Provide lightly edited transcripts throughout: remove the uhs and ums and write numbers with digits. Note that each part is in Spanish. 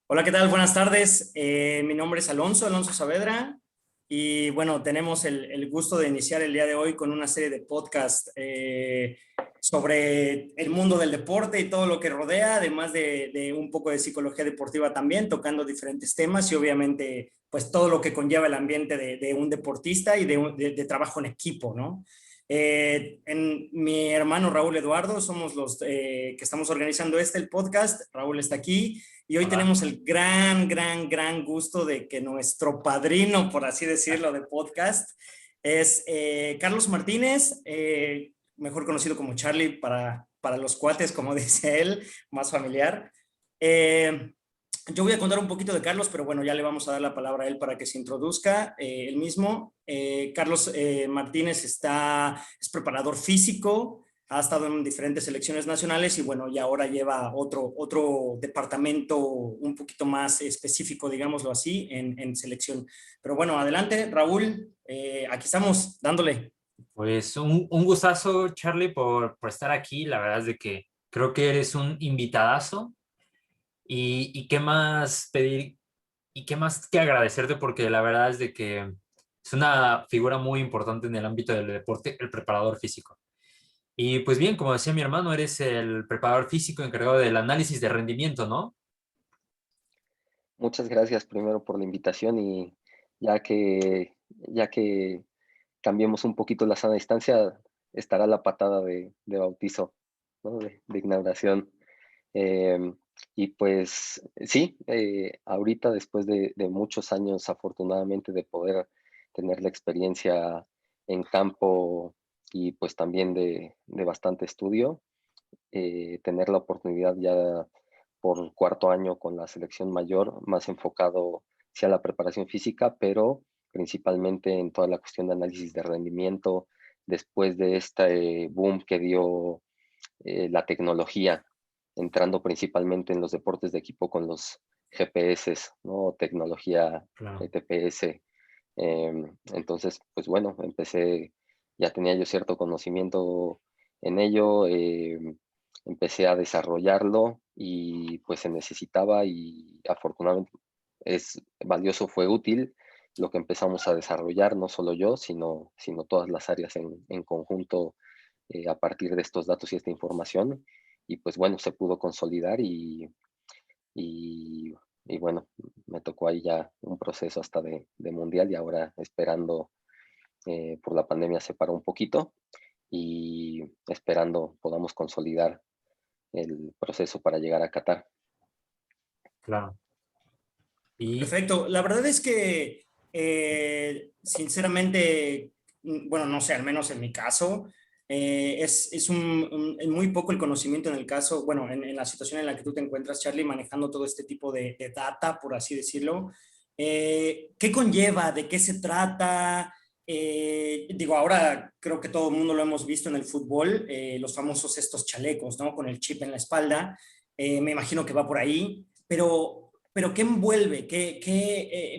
Hola, ¿qué tal? Buenas tardes. Mi nombre es Alonso Saavedra, y bueno, tenemos el gusto de iniciar el día de hoy con una serie de podcast sobre el mundo del deporte y todo lo que rodea, además de un poco de psicología deportiva también, tocando diferentes temas y obviamente pues todo lo que conlleva el ambiente de un deportista y de trabajo en equipo, ¿no? Mi hermano Raúl Eduardo somos los que estamos organizando el podcast. Raúl está aquí. Y hoy Hola. tenemos el gran gusto de que nuestro padrino, por así decirlo, de podcast es Carlos Martínez, mejor conocido como Charlie para los cuates, como dice él, más familiar. Eh, yo voy a contar un poquito de Carlos, pero bueno, ya le vamos a dar la palabra a él para que se introduzca él mismo. Carlos Martínez es preparador físico, ha estado en diferentes selecciones nacionales y bueno, y ahora lleva otro departamento un poquito más específico, digámoslo así, en selección. Pero bueno, adelante, Raúl, aquí estamos dándole. Pues un gustazo, Charlie, por estar aquí. La verdad es de que creo que eres un invitadazo y qué más pedir y qué más que agradecerte porque la verdad es de que es una figura muy importante en el ámbito del deporte, el preparador físico. Y pues bien, como decía mi hermano, eres el preparador físico encargado del análisis de rendimiento, ¿no? Muchas gracias primero por la invitación y ya que cambiemos un poquito la sana distancia, estará la patada de bautizo, ¿no? De inauguración. Em, y pues sí, ahorita después de muchos años, afortunadamente, de poder tener la experiencia en campo y pues también de bastante estudio, tener la oportunidad ya por cuarto año con la selección mayor, más enfocado sí a la preparación física, pero principalmente en toda la cuestión de análisis de rendimiento, después de este boom que dio la tecnología, entrando principalmente en los deportes de equipo con los GPS, ¿no? Tecnología Claro. TPS. Entonces, pues bueno, ya tenía yo cierto conocimiento en ello, empecé a desarrollarlo y pues se necesitaba y afortunadamente es valioso, fue útil lo que empezamos a desarrollar, no solo yo, sino todas las áreas en conjunto a partir de estos datos y esta información. Y pues bueno, se pudo consolidar y, y bueno, me tocó ahí ya un proceso hasta de mundial y ahora esperando, por la pandemia se paró un poquito y esperando podamos consolidar el proceso para llegar a Qatar. Claro. Y Perfecto. La verdad es que, sinceramente, bueno, no sé, al menos en mi caso, es muy poco el conocimiento en el caso, bueno, en la situación en la que tú te encuentras, Charlie, manejando todo este tipo de data, por así decirlo. ¿Qué conlleva? ¿De qué se trata? Digo, ahora creo que todo el mundo lo hemos visto en el fútbol, los famosos estos chalecos, ¿no? Con el chip en la espalda. Me imagino que va por ahí, pero ¿qué envuelve?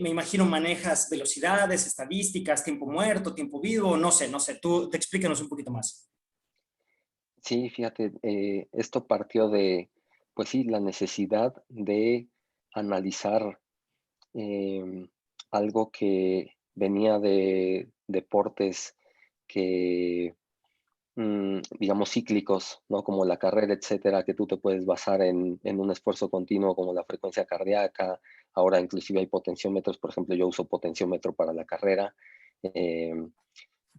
Me imagino manejas velocidades, estadísticas, tiempo muerto, tiempo vivo, no sé, tú te explícanos un poquito más. Sí, fíjate, esto partió pues sí, la necesidad de analizar em, algo que venía de deportes que, digamos, cíclicos, ¿no? Como la carrera, etcétera, que tú te puedes basar en un esfuerzo continuo como la frecuencia cardíaca. Ahora inclusive hay potenciómetros, por ejemplo, yo uso potenciómetro para la carrera. em,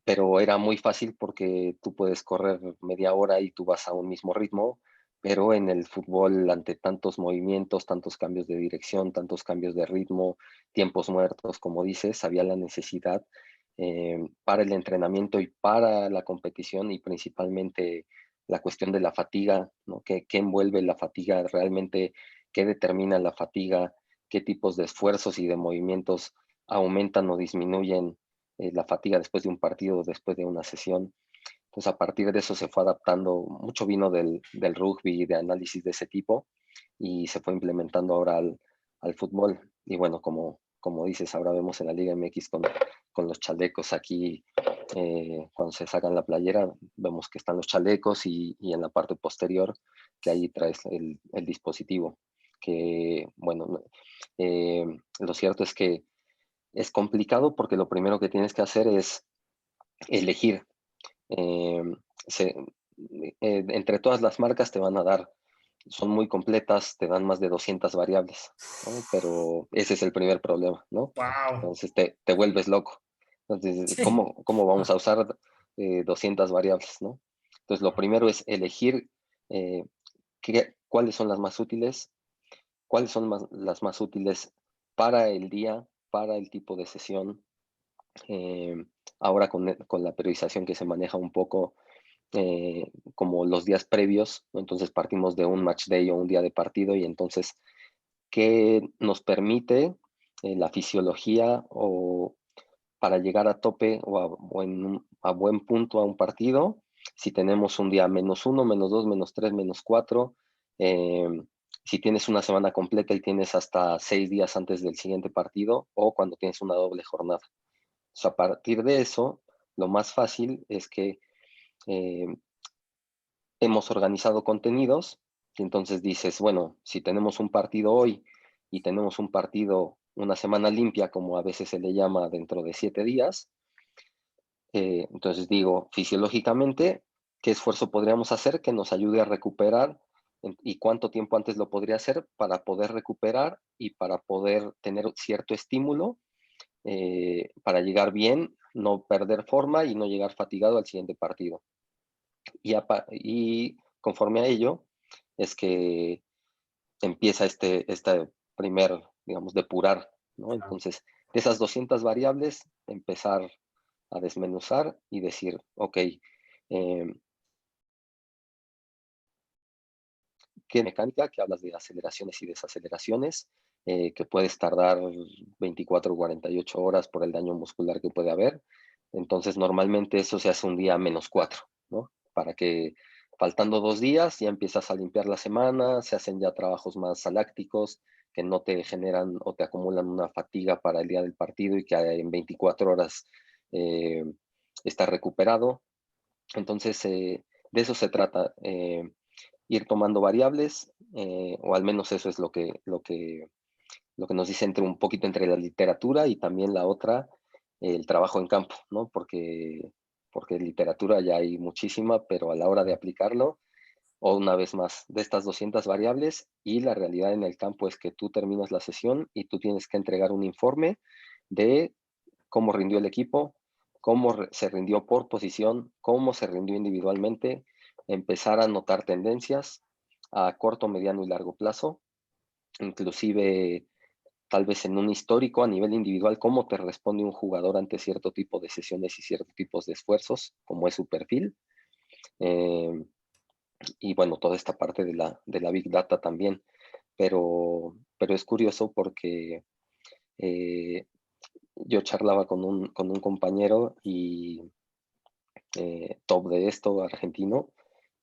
pero era muy fácil porque tú puedes correr media hora y tú vas a un mismo ritmo, pero en el fútbol, ante tantos movimientos, tantos cambios de dirección, tantos cambios de ritmo, tiempos muertos, como dices, había la necesidad para el entrenamiento y para la competición y principalmente la cuestión de la fatiga, ¿no? ¿Qué envuelve la fatiga realmente? ¿Qué determina la fatiga? ¿Qué tipos de esfuerzos y de movimientos aumentan o disminuyen la fatiga después de un partido, después de una sesión? Entonces, a partir de eso se fue adaptando, mucho vino del rugby, de análisis de ese tipo, y se fue implementando ahora al fútbol. Y bueno, como dices, ahora vemos en la Liga MX con los chalecos aquí, cuando se sacan la playera, vemos que están los chalecos y en la parte posterior, que ahí traes el dispositivo. que bueno, lo cierto es que es complicado porque lo primero que tienes que hacer es elegir. Eh, se- Entre todas las marcas te van a dar, son muy completas, te dan más de 200 variables, ¿no? Pero ese es el primer problema, ¿no? Wow. Entonces te vuelves loco. Entonces, Sí. ¿cómo vamos a usar 200 variables, ¿no? Entonces, lo primero es elegir eh, cuáles son las más útiles, cuáles son las más útiles para el día, para el tipo de sesión. Eh, Ahora con la periodización que se maneja un poco como los días previos, ¿no? Entonces partimos de un match day o un día de partido y entonces, ¿qué nos permite la fisiología o para llegar a tope a buen punto a un partido? Si tenemos un día -1, -2, -3, -4, eh, si tienes una semana completa y tienes hasta 6 días antes del siguiente partido o cuando tienes una doble jornada. O sea, a partir de eso, lo más fácil es que eh, hemos organizado contenidos y entonces dices, bueno, si tenemos un partido hoy y tenemos un partido, una semana limpia, como a veces se le llama dentro de 7 días, entonces digo, fisiológicamente, ¿qué esfuerzo podríamos hacer que nos ayude a recuperar y cuánto tiempo antes lo podría hacer para poder recuperar y para poder tener cierto estímulo para llegar bien, no perder forma y no llegar fatigado al siguiente partido? Y conforme a ello es que empieza este primer, digamos, depurar, ¿no? Entonces, de esas 200 variables, empezar a desmenuzar y decir, ok, ¿qué mecánica? Que hablas de aceleraciones y desaceleraciones, que puedes tardar 24 o 48 horas por el daño muscular que puede haber. Entonces, normalmente eso se hace un día -4, ¿no? Para que faltando 2 días ya empiezas a limpiar la semana, se hacen ya trabajos más alácticos que no te generan o te acumulan una fatiga para el día del partido y que en 24 horas eh, estás recuperado. Entonces, de eso se trata. Ir tomando variables, o al menos eso es lo que nos dice un poquito entre la literatura y también la otra, el trabajo en campo, ¿no? Porque literatura ya hay muchísima, pero a la hora de aplicarlo, o una vez más, de estas 200 variables y la realidad en el campo es que tú terminas la sesión y tú tienes que entregar un informe de cómo rindió el equipo, cómo se rindió por posición, cómo se rindió individualmente, empezar a notar tendencias a corto, mediano y largo plazo, inclusive tal vez en un histórico a nivel individual, cómo te responde un jugador ante cierto tipo de sesiones y ciertos tipos de esfuerzos, como es su perfil. Eh, y bueno, toda esta parte de la Big Data también. Pero es curioso porque eh, yo charlaba con un compañero y top de esto, argentino,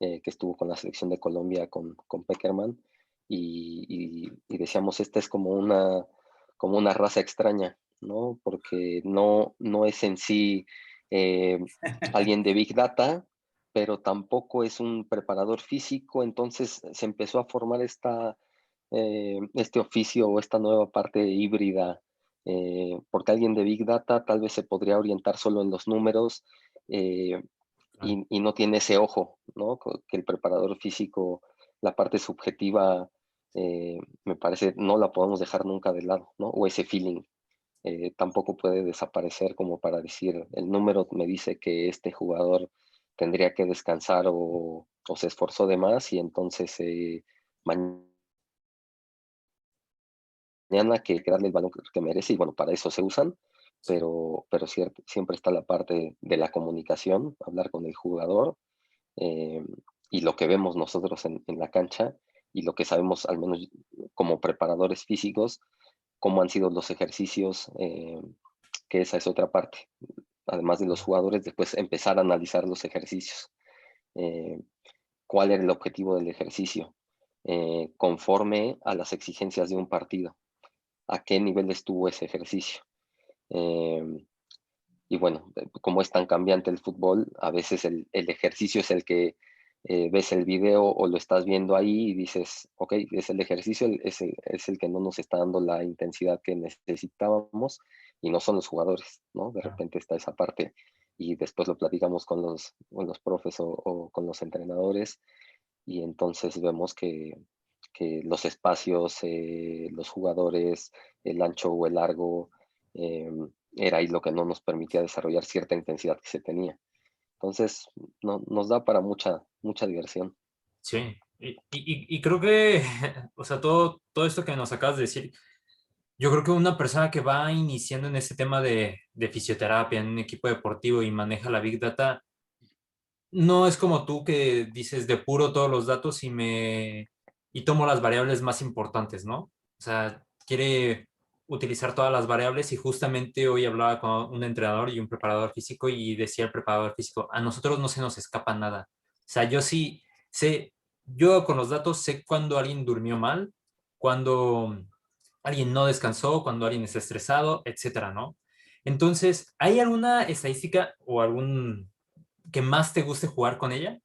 que estuvo con la selección de Colombia con Peckerman, y decíamos, esta es como una raza extraña, ¿no? Porque no es en sí eh, alguien de Big Data, pero tampoco es un preparador físico, entonces se empezó a formar este oficio o esta nueva parte híbrida, porque alguien de Big Data tal vez se podría orientar solo en los números, eh, Claro. y no tiene ese ojo, ¿no? Que el preparador físico, la parte subjetiva, me parece, no la podemos dejar nunca de lado, ¿no? O ese feeling. Tampoco puede desaparecer como para decir, el número me dice que este jugador tendría que descansar o se esforzó de más y entonces mañana que darle el balón que merece y bueno, para eso se usan, pero siempre está la parte de la comunicación, hablar con el jugador, eh, y lo que vemos nosotros en la cancha y lo que sabemos, al menos como preparadores físicos, cómo han sido los ejercicios, que esa es otra parte. Además de los jugadores, después empezar a analizar los ejercicios. Eh, ¿Cuál era el objetivo del ejercicio? Conforme a las exigencias de un partido. ¿A qué nivel estuvo ese ejercicio? Eh, y bueno, como es tan cambiante el fútbol, a veces el ejercicio es el que ves el video o lo estás viendo ahí y dices, ok, es el ejercicio, es el que no nos está dando la intensidad que necesitábamos y no son los jugadores, ¿no? De repente está esa parte y después lo platicamos con los profes o con los entrenadores y entonces vemos que los espacios, los jugadores, el ancho o el largo, era ahí lo que no nos permitía desarrollar cierta intensidad que se tenía. Entonces, no, nos da para mucha diversión. Sí, y creo que, o sea, todo esto que nos acabas de decir, yo creo que una persona que va iniciando en este tema de fisioterapia en un equipo deportivo y maneja la Big Data, no es como tú que dices depuro todos los datos y tomo las variables más importantes, ¿no? O sea, quiere utilizar todas las variables y justamente hoy hablaba con un entrenador y un preparador físico y decía el preparador físico, a nosotros no se nos escapa nada. O sea, yo sí sé, yo con los datos sé cuando alguien durmió mal, cuando alguien no descansó, cuando alguien está estresado, etcétera, ¿no? Entonces, ¿hay alguna estadística o algún que más te guste jugar con ella?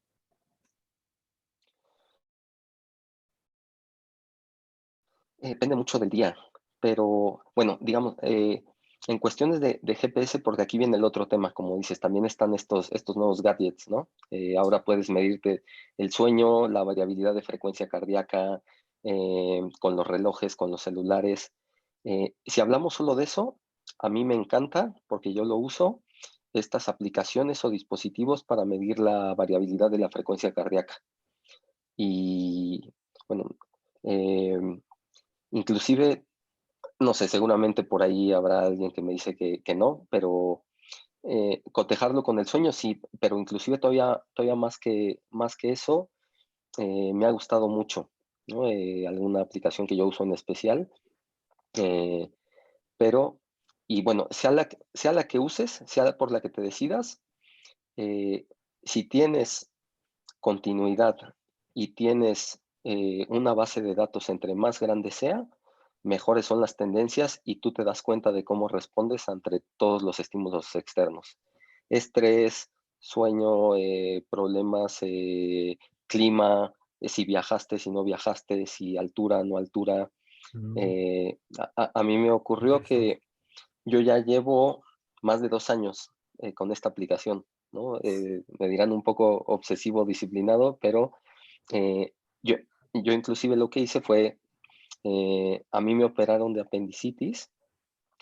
Depende mucho del día, pero bueno, digamos, en cuestiones de GPS, porque aquí viene el otro tema, como dices, también están estos nuevos gadgets, ¿no? Ahora puedes medirte el sueño, la variabilidad de frecuencia cardíaca, con los relojes, con los celulares. Si hablamos solo de eso, a mí me encanta, porque yo lo uso, estas aplicaciones o dispositivos para medir la variabilidad de la frecuencia cardíaca. Y bueno, inclusive, no sé, seguramente por ahí habrá alguien que me dice que no, pero cotejarlo con el sueño sí, pero inclusive todavía más que eso, me ha gustado mucho, ¿no? Alguna aplicación que yo uso en especial, eh, pero, y bueno, sea la que uses, sea por la que te decidas, eh, si tienes continuidad y tienes una base de datos entre más grande sea, mejores son las tendencias y tú te das cuenta de cómo respondes ante todos los estímulos externos. Estrés, sueño, problemas, clima, si viajaste, si no viajaste, si altura, no altura. Mm, A mí me ocurrió interesante. que yo ya llevo más de 2 años con esta aplicación, ¿no? Me dirán un poco obsesivo, disciplinado, pero eh, yo, yo inclusive lo que hice fue, a mí me operaron de apendicitis,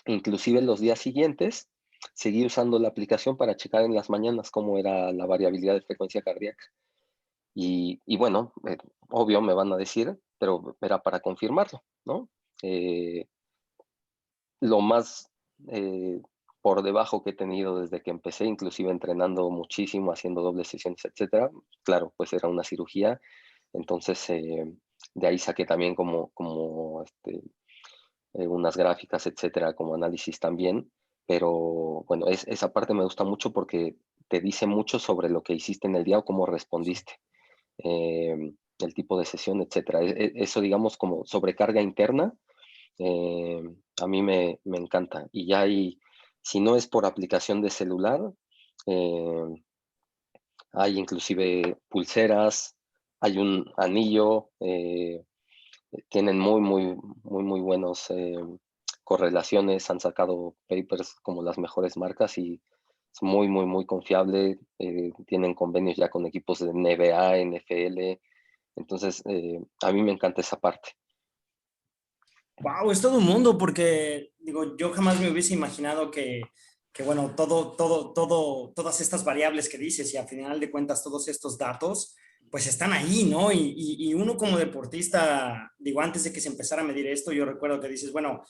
inclusive los días siguientes seguí usando la aplicación para checar en las mañanas cómo era la variabilidad de frecuencia cardíaca. Y bueno, obvio me van a decir, pero era para confirmarlo, ¿no? Eh, lo más eh, por debajo que he tenido desde que empecé, inclusive entrenando muchísimo, haciendo dobles sesiones, etcétera. Claro, pues era una cirugía, entonces de ahí saqué también unas gráficas, etcétera, como análisis también, pero bueno, esa parte me gusta mucho porque te dice mucho sobre lo que hiciste en el día o cómo respondiste, el tipo de sesión, etcétera. Eso, digamos, como sobrecarga interna, eh, a mí me encanta. Y ya hay, si no es por aplicación de celular, eh, hay inclusive pulseras, hay un anillo, tienen muy buenos correlaciones, han sacado papers como las mejores marcas y es muy confiable. Tienen convenios ya con equipos de NBA, NFL. Entonces, a mí me encanta esa parte. Wow, es todo un mundo porque, digo, yo jamás me hubiese imaginado que bueno, todas estas variables que dices y al final de cuentas todos estos datos, pues están ahí, ¿no? Y uno como deportista, digo, antes de que se empezara a medir esto, yo recuerdo que dices, bueno,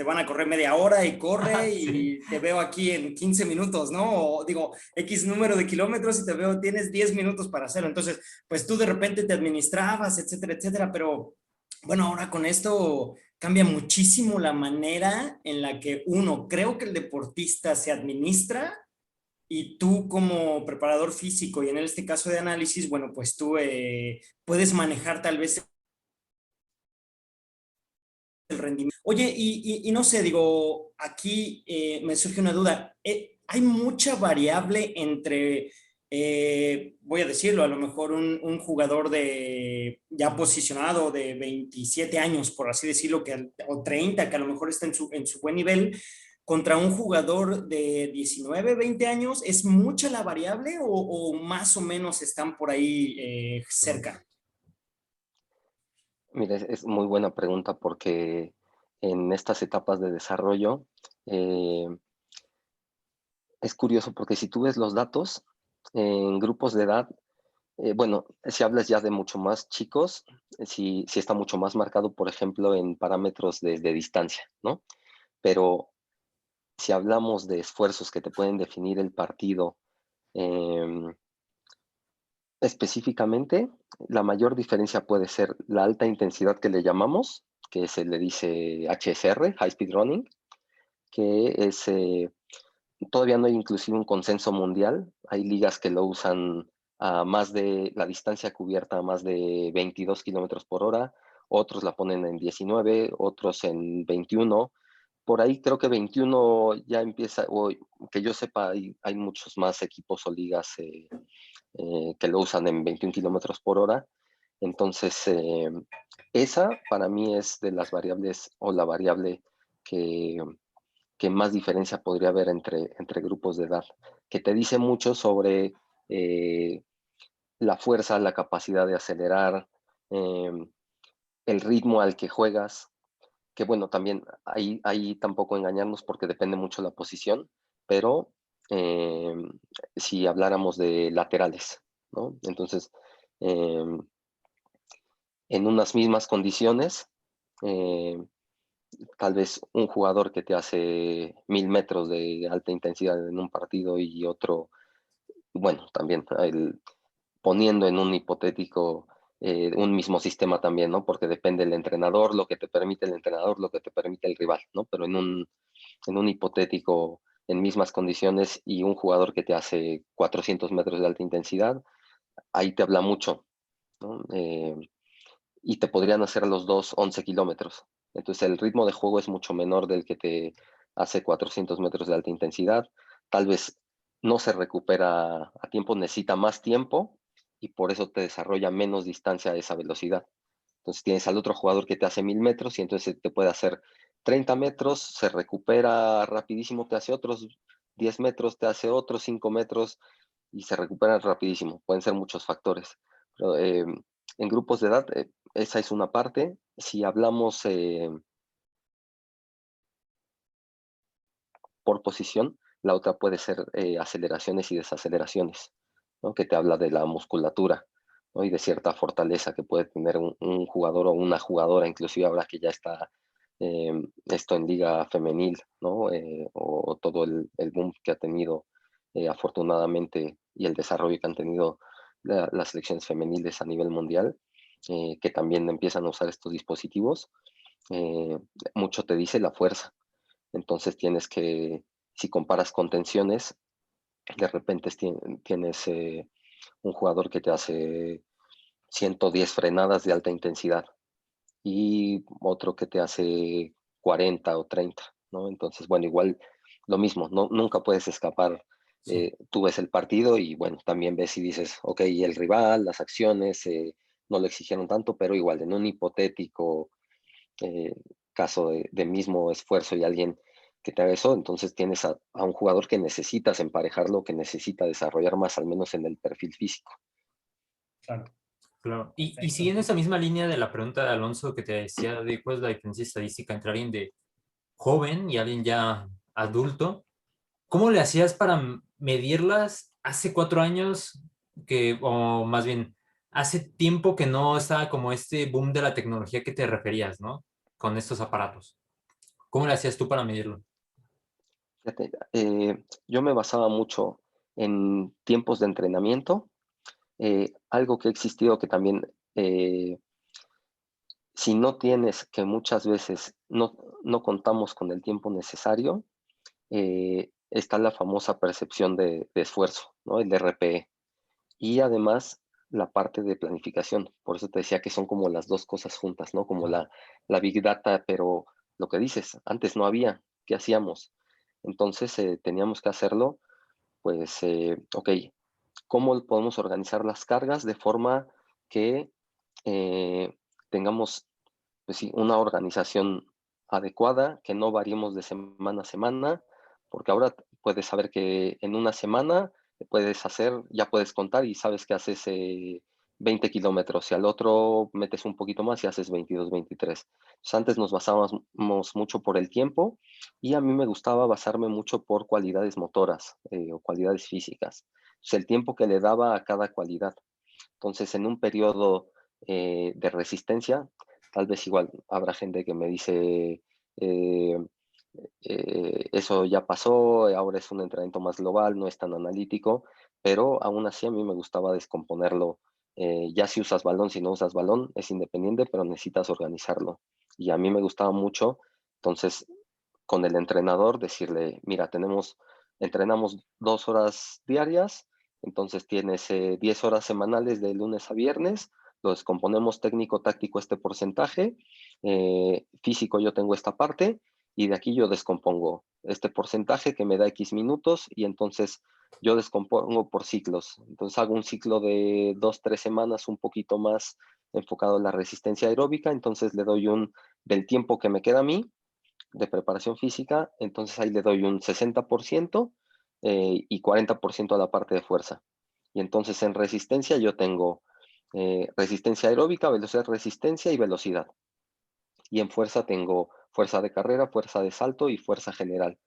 van a correr media hora y corre Sí. y te veo aquí en 15 minutos, ¿no? O digo, X número de kilómetros y te veo, tienes 10 minutos para hacerlo. Entonces, pues tú de repente te administrabas, etcétera, etcétera, pero bueno, ahora con esto cambia muchísimo la manera en la que uno, creo que el deportista se administra y tú como preparador físico y en este caso de análisis, bueno, pues tú puedes manejar tal vez el rendimiento. Oye, y no sé, digo, aquí me surge una duda. ¿Hay mucha variable entre voy a decirlo, a lo mejor un jugador de ya posicionado de 27 años, por así decirlo, o 30, que a lo mejor está en su buen nivel, contra un jugador de 19, 20 años, ¿es mucha la variable o más o menos están por ahí cerca? Mira, es muy buena pregunta porque en estas etapas de desarrollo eh, es curioso porque si tú ves los datos en grupos de edad, bueno, si hablas ya de mucho más chicos, sí está mucho más marcado, por ejemplo, en parámetros de distancia, ¿no? Pero si hablamos de esfuerzos que te pueden definir el partido, em, específicamente, la mayor diferencia puede ser la alta intensidad que le llamamos, que se le dice HSR, High Speed Running, que es, todavía no hay inclusive un consenso mundial. Hay ligas que lo usan a más de la distancia cubierta a más de 22 kilómetros por hora, otros la ponen en 19, otros en 21. Por ahí creo que 21 ya empieza, o que yo sepa, hay muchos más equipos o ligas que lo usan en 21 kilómetros por hora. Entonces, esa para mí es de las variables o la variable que, que más diferencia podría haber entre grupos de edad, que te dice mucho sobre la fuerza, la capacidad de acelerar, eh, el ritmo al que juegas, que bueno, también ahí tampoco engañarnos porque depende mucho la posición, pero eh, si habláramos de laterales, ¿no? Entonces, eh, en unas mismas condiciones, eh, tal vez un jugador que te hace 1000 metros de alta intensidad en un partido y otro, bueno, también poniendo en un hipotético un mismo sistema también, ¿no? Porque depende del entrenador, lo que te permite el entrenador, lo que te permite el rival, ¿no? Pero en un hipotético, en mismas condiciones y un jugador que te hace 400 metros de alta intensidad, ahí te habla mucho, ¿no? Y te podrían hacer los dos 11 kilómetros. Entonces el ritmo de juego es mucho menor del que te hace 400 metros de alta intensidad. Tal vez no se recupera a tiempo, necesita más tiempo y por eso te desarrolla menos distancia a esa velocidad. Entonces tienes al otro jugador que te hace 1000 metros y entonces te puede hacer 30 metros, se recupera rapidísimo, te hace otros 10 metros, te hace otros 5 metros y se recupera rapidísimo. Pueden ser muchos factores. Pero, en grupos de edad, esa es una parte. Si hablamos por posición, la otra puede ser aceleraciones y desaceleraciones, ¿no? Que te habla de la musculatura, ¿no? Y de cierta fortaleza que puede tener un jugador o una jugadora, inclusive ahora que ya está esto en liga femenil, ¿no? O todo el boom que ha tenido afortunadamente y el desarrollo que han tenido las selecciones femeniles a nivel mundial, que también empiezan a usar estos dispositivos, eh, mucho te dice la fuerza. Entonces tienes que, si comparas con tensiones, de repente tienes un jugador que te hace 110 frenadas de alta intensidad y otro que te hace 40 o 30, ¿no? Entonces, bueno, igual lo mismo, no, nunca puedes escapar. Sí. Tú ves el partido y bueno, también ves y dices, ok, el rival, las acciones, no lo exigieron tanto, pero igual en un hipotético eh, caso de mismo esfuerzo y alguien que te haga eso, entonces tienes a un jugador que necesitas emparejarlo, que necesita desarrollar más, al menos en el perfil físico. Claro, Claro. Y perfecto. siguiendo esa misma línea de la pregunta de Alonso que te decía de cuál es la diferencia estadística entre alguien de joven y alguien ya adulto, ¿cómo le hacías para medirlas hace 4 años o más bien, hace tiempo que no estaba como este boom de la tecnología que te referías, ¿no? Con estos aparatos. ¿Cómo le hacías tú para medirlo? Fíjate, yo me basaba mucho en tiempos de entrenamiento, algo que ha existido que también, si no tienes, que muchas veces no contamos con el tiempo necesario, está la famosa percepción de esfuerzo, ¿no? El RPE. Y además la parte de planificación. Por eso te decía que son como las dos cosas juntas, ¿no? Como la Big Data, pero lo que dices, antes no había, ¿qué hacíamos? Entonces teníamos que hacerlo, pues, ok, cómo podemos organizar las cargas de forma que tengamos, pues sí, una organización adecuada, que no variemos de semana a semana, porque ahora puedes saber que en una semana ya puedes contar y sabes que haces 20 kilómetros, y al otro metes un poquito más y haces 22, 23. Entonces, antes nos basábamos mucho por el tiempo, y a mí me gustaba basarme mucho por cualidades motoras o cualidades físicas. Entonces, el tiempo que le daba a cada cualidad. Entonces, en un periodo de resistencia, tal vez igual habrá gente que me dice, eh, eso ya pasó, ahora es un entrenamiento más global, no es tan analítico, pero aún así a mí me gustaba descomponerlo. Ya si usas balón, si no usas balón, es independiente, pero necesitas organizarlo. Y a mí me gustaba mucho, entonces, con el entrenador decirle, mira, entrenamos 2 horas diarias, entonces tienes 10 horas semanales de lunes a viernes, lo descomponemos técnico, táctico este porcentaje, físico yo tengo esta parte, y de aquí yo descompongo este porcentaje que me da X minutos, y entonces yo descompongo por ciclos. Entonces hago un ciclo de 2, 3 semanas un poquito más enfocado en la resistencia aeróbica, entonces le doy del tiempo que me queda a mí de preparación física, entonces ahí le doy un 60% y 40% a la parte de fuerza. Y entonces en resistencia yo tengo resistencia aeróbica, velocidad, resistencia y velocidad. Y en fuerza tengo fuerza de carrera, fuerza de salto y fuerza general,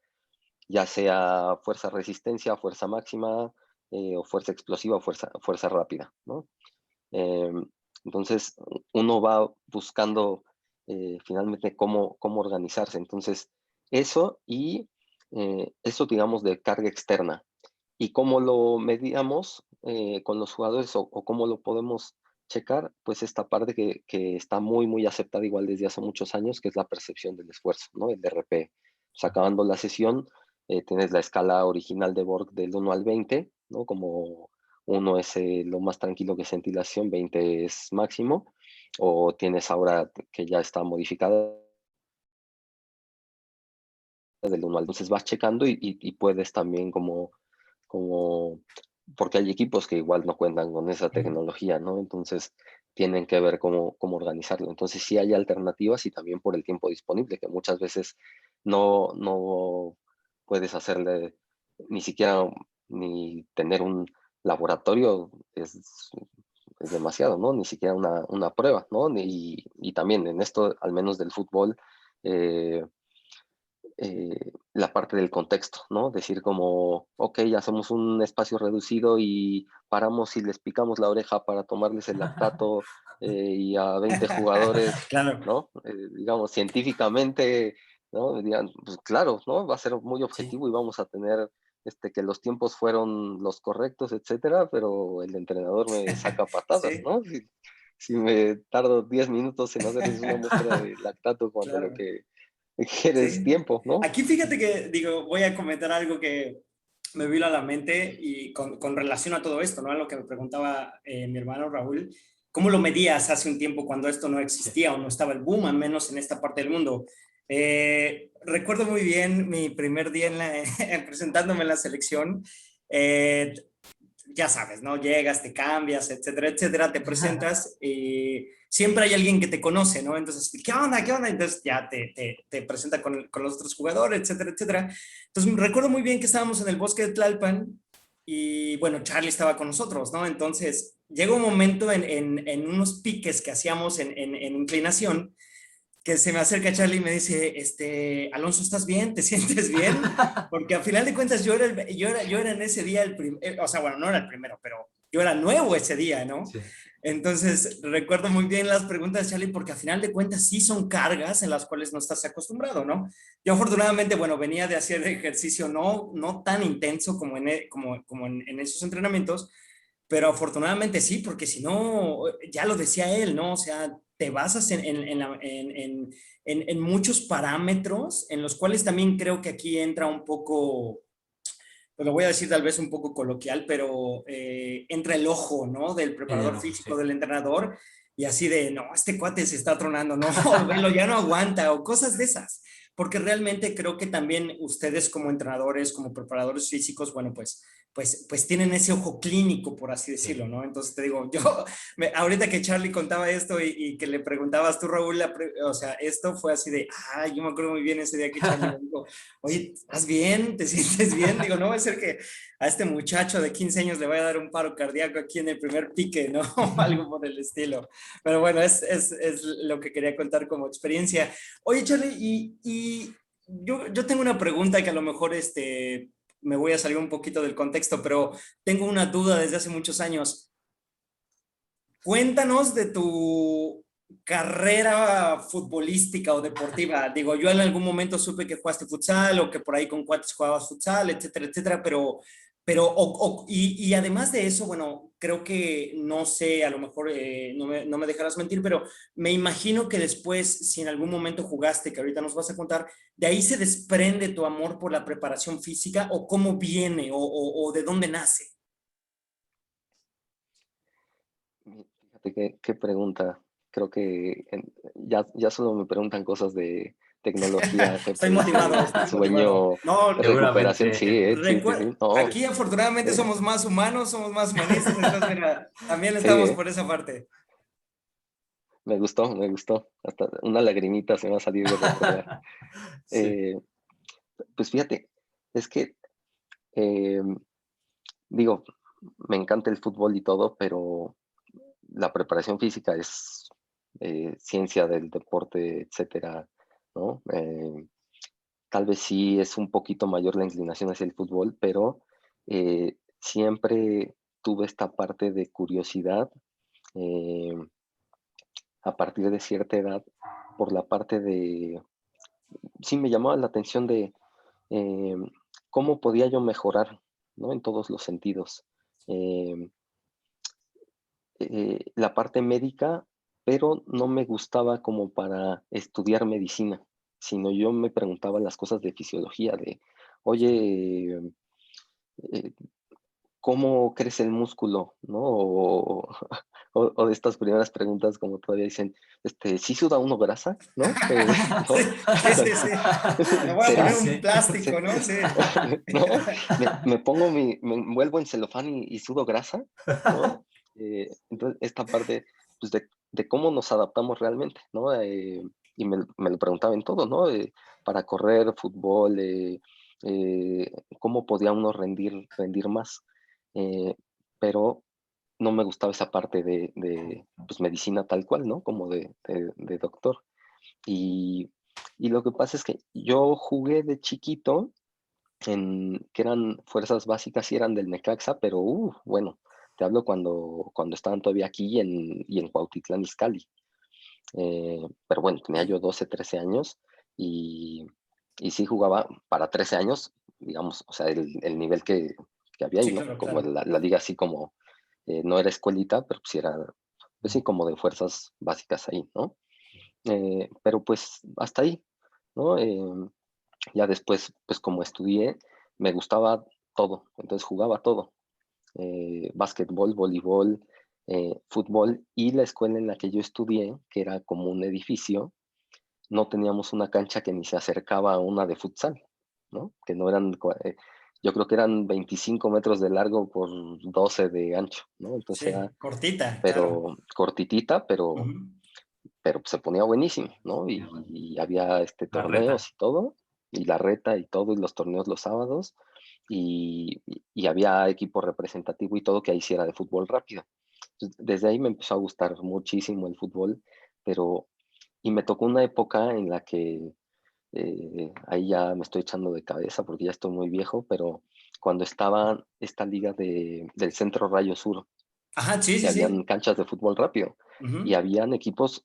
ya sea fuerza resistencia, fuerza máxima, o fuerza explosiva o fuerza rápida, ¿no? Entonces, uno va buscando finalmente cómo organizarse. Entonces, eso, digamos, de carga externa. ¿Y cómo lo medíamos con los jugadores, o cómo lo podemos checar? Pues esta parte que está muy, muy aceptada igual desde hace muchos años, que es la percepción del esfuerzo, ¿no? El DRP. Pues acabando la sesión, tienes la escala original de Borg del 1 al 20, ¿no? Como 1 es lo más tranquilo que es ventilación, 20 es máximo, o tienes ahora que ya está modificada del 1 al 2. Entonces vas checando y puedes también como, porque hay equipos que igual no cuentan con esa tecnología, ¿no? Entonces tienen que ver cómo organizarlo. Entonces sí hay alternativas, y también por el tiempo disponible, que muchas veces no puedes hacerle ni siquiera ni tener un laboratorio, es demasiado, ¿no? Ni siquiera una prueba, ¿no? Y también en esto, al menos del fútbol, eh, la parte del contexto, ¿no? Decir como, ok, hacemos un espacio reducido y paramos y les picamos la oreja para tomarles el lactato, y a 20 jugadores, Claro. ¿no? Digamos, científicamente, ¿no? Digan, pues claro, ¿no? Va a ser muy Sí. objetivo y vamos a tener que los tiempos fueron los correctos, etcétera, pero el entrenador me saca patadas, Sí. ¿no? Si me tardo 10 minutos en hacerles una muestra de lactato cuando lo Claro. que quieres Sí. tiempo, ¿no? Aquí fíjate que, digo, voy a comentar algo que me vino a la mente y con relación a todo esto, ¿no? A lo que me preguntaba mi hermano Raúl, ¿cómo lo medías hace un tiempo cuando esto no Sí. existía o no estaba el boom, al menos en esta parte del mundo? Recuerdo muy bien mi primer día presentándome en la selección. Eh, ya sabes, ¿no? Llegas, te cambias, etcétera, etcétera, te presentas y siempre hay alguien que te conoce, ¿no? Entonces, ¿qué onda? ¿Qué onda? Entonces ya te presenta con los otros jugadores, etcétera, etcétera. Entonces, recuerdo muy bien que estábamos en el bosque de Tlalpan y, bueno, Charlie estaba con nosotros, ¿no? Entonces, llegó un momento en unos piques que hacíamos en inclinación que se me acerca Charlie y me dice, Alonso, ¿estás bien? ¿Te sientes bien? Porque al final de cuentas yo era en ese día o sea, bueno, no era el primero, pero yo era nuevo ese día, ¿no? Sí. Entonces recuerdo muy bien las preguntas de Charlie porque al final de cuentas sí son cargas en las cuales no estás acostumbrado, ¿no? Yo afortunadamente, bueno, venía de hacer ejercicio no tan intenso como en esos entrenamientos, pero afortunadamente sí, porque si no, ya lo decía él, ¿no? O sea, te basas en muchos parámetros en los cuales también creo que aquí entra un poco, pues lo voy a decir tal vez un poco coloquial, pero entra el ojo, ¿no? Del El preparador ojo, físico, sí. del entrenador, y así de, no, este cuate se está tronando, no, velo, ya no aguanta, o cosas de esas. Porque realmente creo que también ustedes como entrenadores, como preparadores físicos, bueno, pues pues tienen ese ojo clínico, por así decirlo, ¿no? Entonces te digo, ahorita que Charlie contaba esto y que le preguntabas tú, Raúl, o sea, esto fue así de, yo me acuerdo muy bien ese día que Charlie me dijo, oye, ¿estás bien? ¿Te sientes bien? Digo, no va a ser que a este muchacho de 15 años le vaya a dar un paro cardíaco aquí en el primer pique, ¿no? Algo por el estilo. Pero bueno, es lo que quería contar como experiencia. Oye, Charlie, y yo tengo una pregunta que a lo mejor me voy a salir un poquito del contexto, pero tengo una duda desde hace muchos años. Cuéntanos de tu carrera futbolística o deportiva. Digo, yo en algún momento supe que jugaste futsal o que por ahí con cuates jugabas futsal, etcétera, etcétera, y además de eso, bueno, creo que, no sé, a lo mejor no me dejarás mentir, pero me imagino que después, si en algún momento jugaste, que ahorita nos vas a contar, de ahí se desprende tu amor por la preparación física o cómo viene o de dónde nace. Fíjate qué pregunta. Creo que ya solo me preguntan cosas de tecnología, Estoy motivado, ejercicio, estoy motivado. sueño, No, recuperación. Sí, Seguramente. sí, sí, sí. No, aquí afortunadamente eh, somos más humanos, somos más humanistas, entonces mira, también sí, estamos por esa parte. me gustó, me gustó. Hasta una lagrimita se me va a salir de recordar. Sí. Eh, pues fíjate, es que, eh, digo, me encanta el fútbol y todo, pero la preparación física es ciencia del deporte, etcétera, ¿no? Tal vez sí es un poquito mayor la inclinación hacia el fútbol, pero siempre tuve esta parte de curiosidad eh, a partir de cierta edad por la parte de, sí me llamaba la atención de eh, cómo podía yo mejorar, ¿no? En todos los sentidos. Eh, la parte médica, pero no me gustaba como para estudiar medicina, sino yo me preguntaba las cosas de fisiología, de, oye, eh, ¿cómo crece el músculo? ¿No? O de estas primeras preguntas, como todavía dicen, ¿sí suda uno grasa? ¿No? Sí, ¿No? sí, sí, sí. Me voy a poner ¿Será? un Sí. plástico, ¿no? Sí. ¿No? Me envuelvo en celofán y sudo grasa, ¿no? Entonces, esta parte, pues, de cómo nos adaptamos realmente, ¿no? Y me lo preguntaba en todo, ¿no? Para correr, fútbol, eh, cómo podía uno rendir más. Eh, pero no me gustaba esa parte de pues, medicina tal cual, ¿no? Como de doctor. Y, y lo que pasa es que yo jugué de chiquito que eran fuerzas básicas y eran del Necaxa, pero bueno, te hablo cuando estaban todavía aquí y en Cuautitlán Izcalli. Pero bueno, tenía yo 12, 13 años y, y sí jugaba para 13 años, digamos, o sea, el nivel que había ahí, Sí, ¿no? claro, Como claro. la liga así como, no era escuelita, pero sí era, pues sí, como de fuerzas básicas ahí, ¿no? Pero pues hasta ahí, ¿no? Ya después, pues como estudié, me gustaba todo, entonces jugaba todo, básquetbol, voleibol, fútbol, y la escuela en la que yo estudié, que era como un edificio, no teníamos una cancha que ni se acercaba a una de futsal, ¿no? Que no eran, yo creo que eran 25 metros de largo por 12 de ancho, ¿no? Entonces Sí, era, cortita, claro. pero cortitita, pero, Ujú. pero se ponía buenísimo, ¿no? Y había La reta. torneos y todo, y la reta y todo, y los torneos los sábados, y había equipo representativo y todo que ahí sí era de fútbol rápido. Entonces, desde ahí me empezó a gustar muchísimo el fútbol, y me tocó una época en la que ahí ya me estoy echando de cabeza porque ya estoy muy viejo, pero cuando estaba esta liga del Centro Rayo Sur, Ajá, sí, que sí, habían sí. canchas de fútbol rápido y Ujú. habían equipos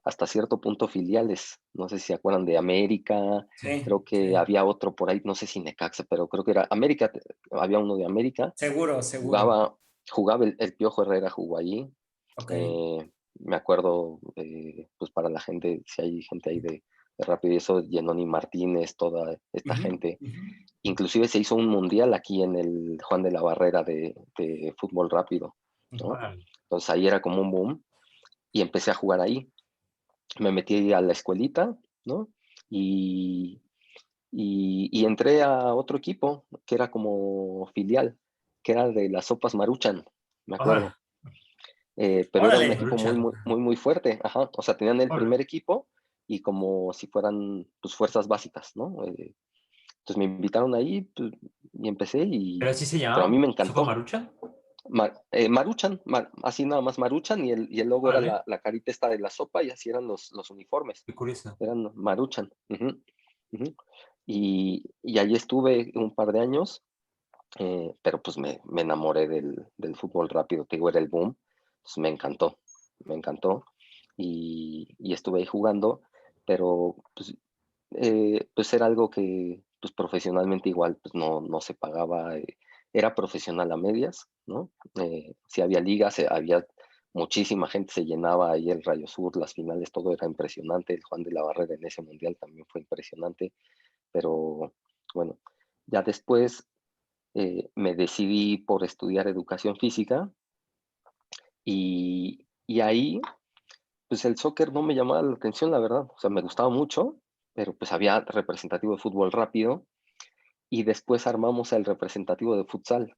hasta cierto punto filiales. No sé si se acuerdan de América, Sí, creo que sí. había otro por ahí, no sé si Necaxa, pero creo que era América, había uno de América, Seguro, seguro. jugaba el Piojo Herrera, jugó allí. Ok. Me acuerdo, pues para la gente, si hay gente ahí de rápido y eso, Yenoni Martínez, toda esta Ujú, gente. ujú. Inclusive se hizo un mundial aquí en el Juan de la Barrera de fútbol rápido, ¿no? Órale. Entonces ahí era como un boom y empecé a jugar ahí. Me metí a la escuelita, ¿no? Y, y entré a otro equipo que era como filial, que era de las Sopas Maruchan, me acuerdo. Órale, Pero era un Órale. equipo muy, Maruchan. muy, muy, muy fuerte. Ajá. O sea, tenían el Órale. primer equipo y como si fueran pues, fuerzas básicas, ¿no? Entonces me invitaron ahí pues, y empecé, ¿Pero así se pero a mí llamaba? me ¿Sopa encantó. Maruchan? Maruchan, así nada más Maruchan, y el logo era Órale, la carita esta de la sopa, y así eran los uniformes. qué curioso. Eran Maruchan. Ujú, ujú. Y ahí estuve un par de años, pero pues me enamoré del fútbol rápido, te digo, era el boom, pues me encantó, y estuve ahí jugando, pero pues era algo que pues profesionalmente igual pues no se pagaba, era profesional a medias, ¿no? Sí había ligas, había muchísima gente, se llenaba ahí el Rayo Sur, las finales, todo era impresionante, el Juan de la Barrera en ese mundial también fue impresionante, pero bueno, ya después me decidí por estudiar educación física, y ahí, pues el soccer no me llamaba la atención, la verdad. O sea, me gustaba mucho, pero pues había representativo de fútbol rápido y después armamos el representativo de futsal.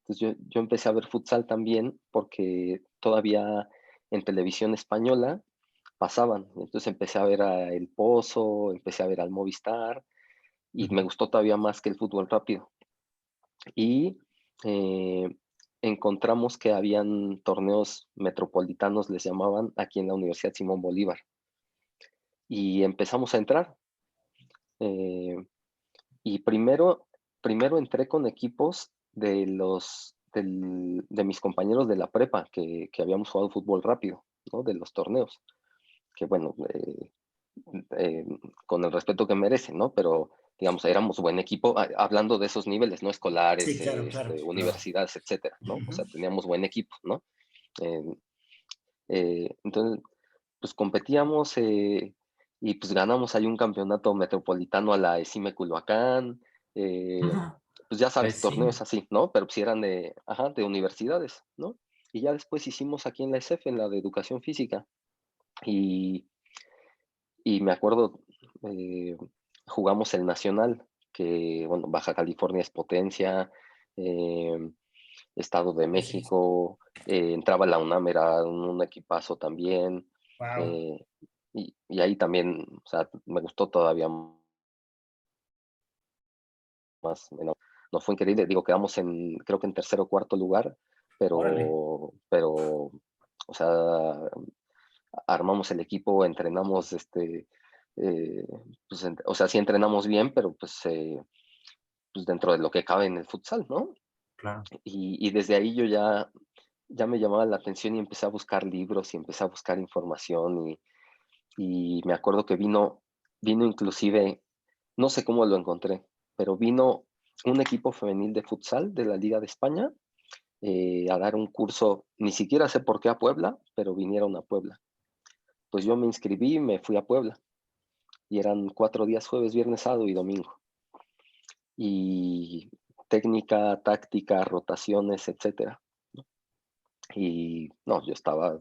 Entonces yo empecé a ver futsal también porque todavía en televisión española pasaban. Entonces empecé a ver a El Pozo, empecé a ver al Movistar y me Ujú. gustó todavía más que el fútbol rápido. Y eh, encontramos que habían torneos metropolitanos, les llamaban, aquí en la Universidad Simón Bolívar. Y empezamos a entrar. eh, y primero entré con equipos de mis compañeros de la prepa, que habíamos jugado fútbol rápido, ¿no? De los torneos. Que bueno, eh, con el respeto que merecen, ¿no? Pero digamos, éramos buen equipo, hablando de esos niveles, ¿no? Sí, Escolares, claro, claro. universidades, etcétera, ¿no? O Ujú. sea, teníamos buen equipo, ¿no? Eh, entonces, pues competíamos, y pues ganamos ahí un campeonato metropolitano a la ESIME Culhuacán, eh, pues ya La sabes, ESIM. torneos así, ¿no? Pero pues sí eran de universidades, ¿no? Y ya después hicimos aquí en la ESEF, en la de educación física, y, y me acuerdo, eh, jugamos el Nacional, que, bueno, Baja California es potencia, Estado de Sí, sí. México, entraba la UNAM, era un equipazo también, Wow. eh, y ahí también, o sea, me gustó todavía más, bueno, nos fue increíble, digo, quedamos creo que en tercer o cuarto lugar, Órale. pero, o sea, armamos el equipo, entrenamos, eh, pues, o sea, sí entrenamos bien, pero pues dentro de lo que cabe en el futsal, ¿no? Claro. Y desde ahí yo ya me llamaba la atención y empecé a buscar libros y empecé a buscar información, y me acuerdo que vino inclusive, no sé cómo lo encontré, pero vino un equipo femenil de futsal de la Liga de España, a dar un curso, ni siquiera sé por qué a Puebla, pero vinieron a Puebla. Pues yo me inscribí y me fui a Puebla, y eran 4 días, jueves, viernes, sábado y domingo. Y técnica, táctica, rotaciones, etcétera. Y no, yo estaba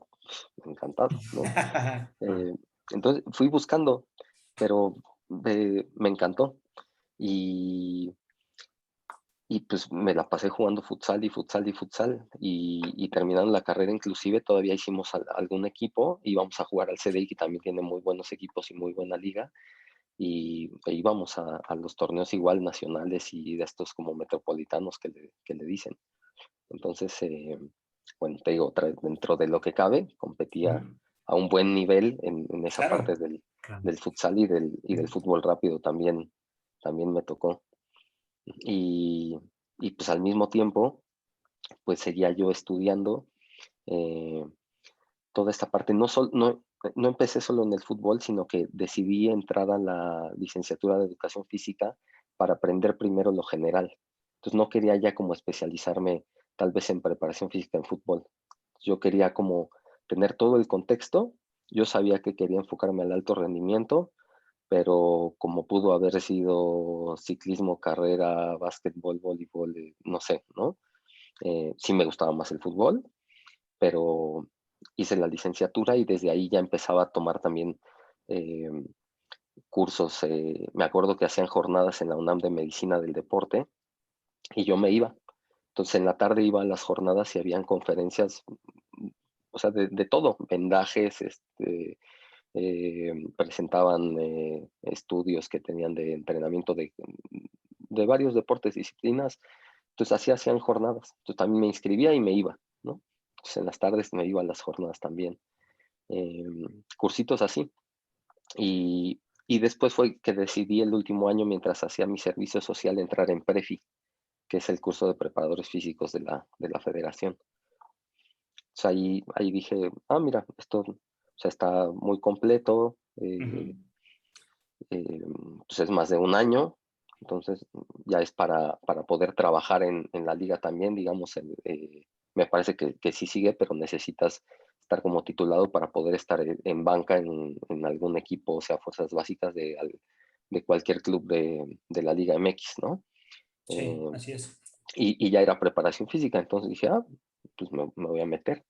encantado, ¿no? Claro. Eh, entonces fui buscando, pero me encantó. Y, y pues me la pasé jugando futsal y futsal y futsal. Y terminando la carrera, inclusive todavía hicimos algún equipo. Íbamos a jugar al CDI, que también tiene muy buenos equipos y muy buena liga. E íbamos a los torneos igual nacionales y de estos como metropolitanos que le dicen. Entonces, bueno, te digo, dentro de lo que cabe, competía Mm, a un buen nivel en esa claro. parte del, Claro. del futsal y del fútbol rápido también me tocó. Y, y pues al mismo tiempo, pues seguía yo estudiando, eh, toda esta parte. No empecé solo en el fútbol, sino que decidí entrar a la licenciatura de educación física para aprender primero lo general. Entonces no quería ya como especializarme tal vez en preparación física en fútbol. Yo quería como tener todo el contexto. Yo sabía que quería enfocarme al alto rendimiento, pero como pudo haber sido ciclismo, carrera, básquetbol, voleibol, no sé, ¿no? Sí me gustaba más el fútbol, pero hice la licenciatura y desde ahí ya empezaba a tomar también, eh, cursos, me acuerdo que hacían jornadas en la UNAM de Medicina del Deporte y yo me iba. Entonces en la tarde iba a las jornadas y habían conferencias, o sea, de todo, vendajes, presentaban estudios que tenían de entrenamiento de varios deportes, disciplinas. Entonces así hacían jornadas. Entonces también me inscribía y me iba, ¿no? Entonces en las tardes me iba a las jornadas también. Cursitos así. Y después fue que decidí el último año, mientras hacía mi servicio social, entrar en Prefi, que es el curso de preparadores físicos de la federación. O sea, ahí dije, mira, esto, o sea, está muy completo, pues es más de un año, entonces ya es para poder trabajar en la liga también, digamos, me parece que sí sigue, pero necesitas estar como titulado para poder estar en banca en algún equipo, o sea, fuerzas básicas de cualquier club de la Liga MX, ¿no? Sí, así es. Y ya era preparación física, entonces dije, pues me voy a meter.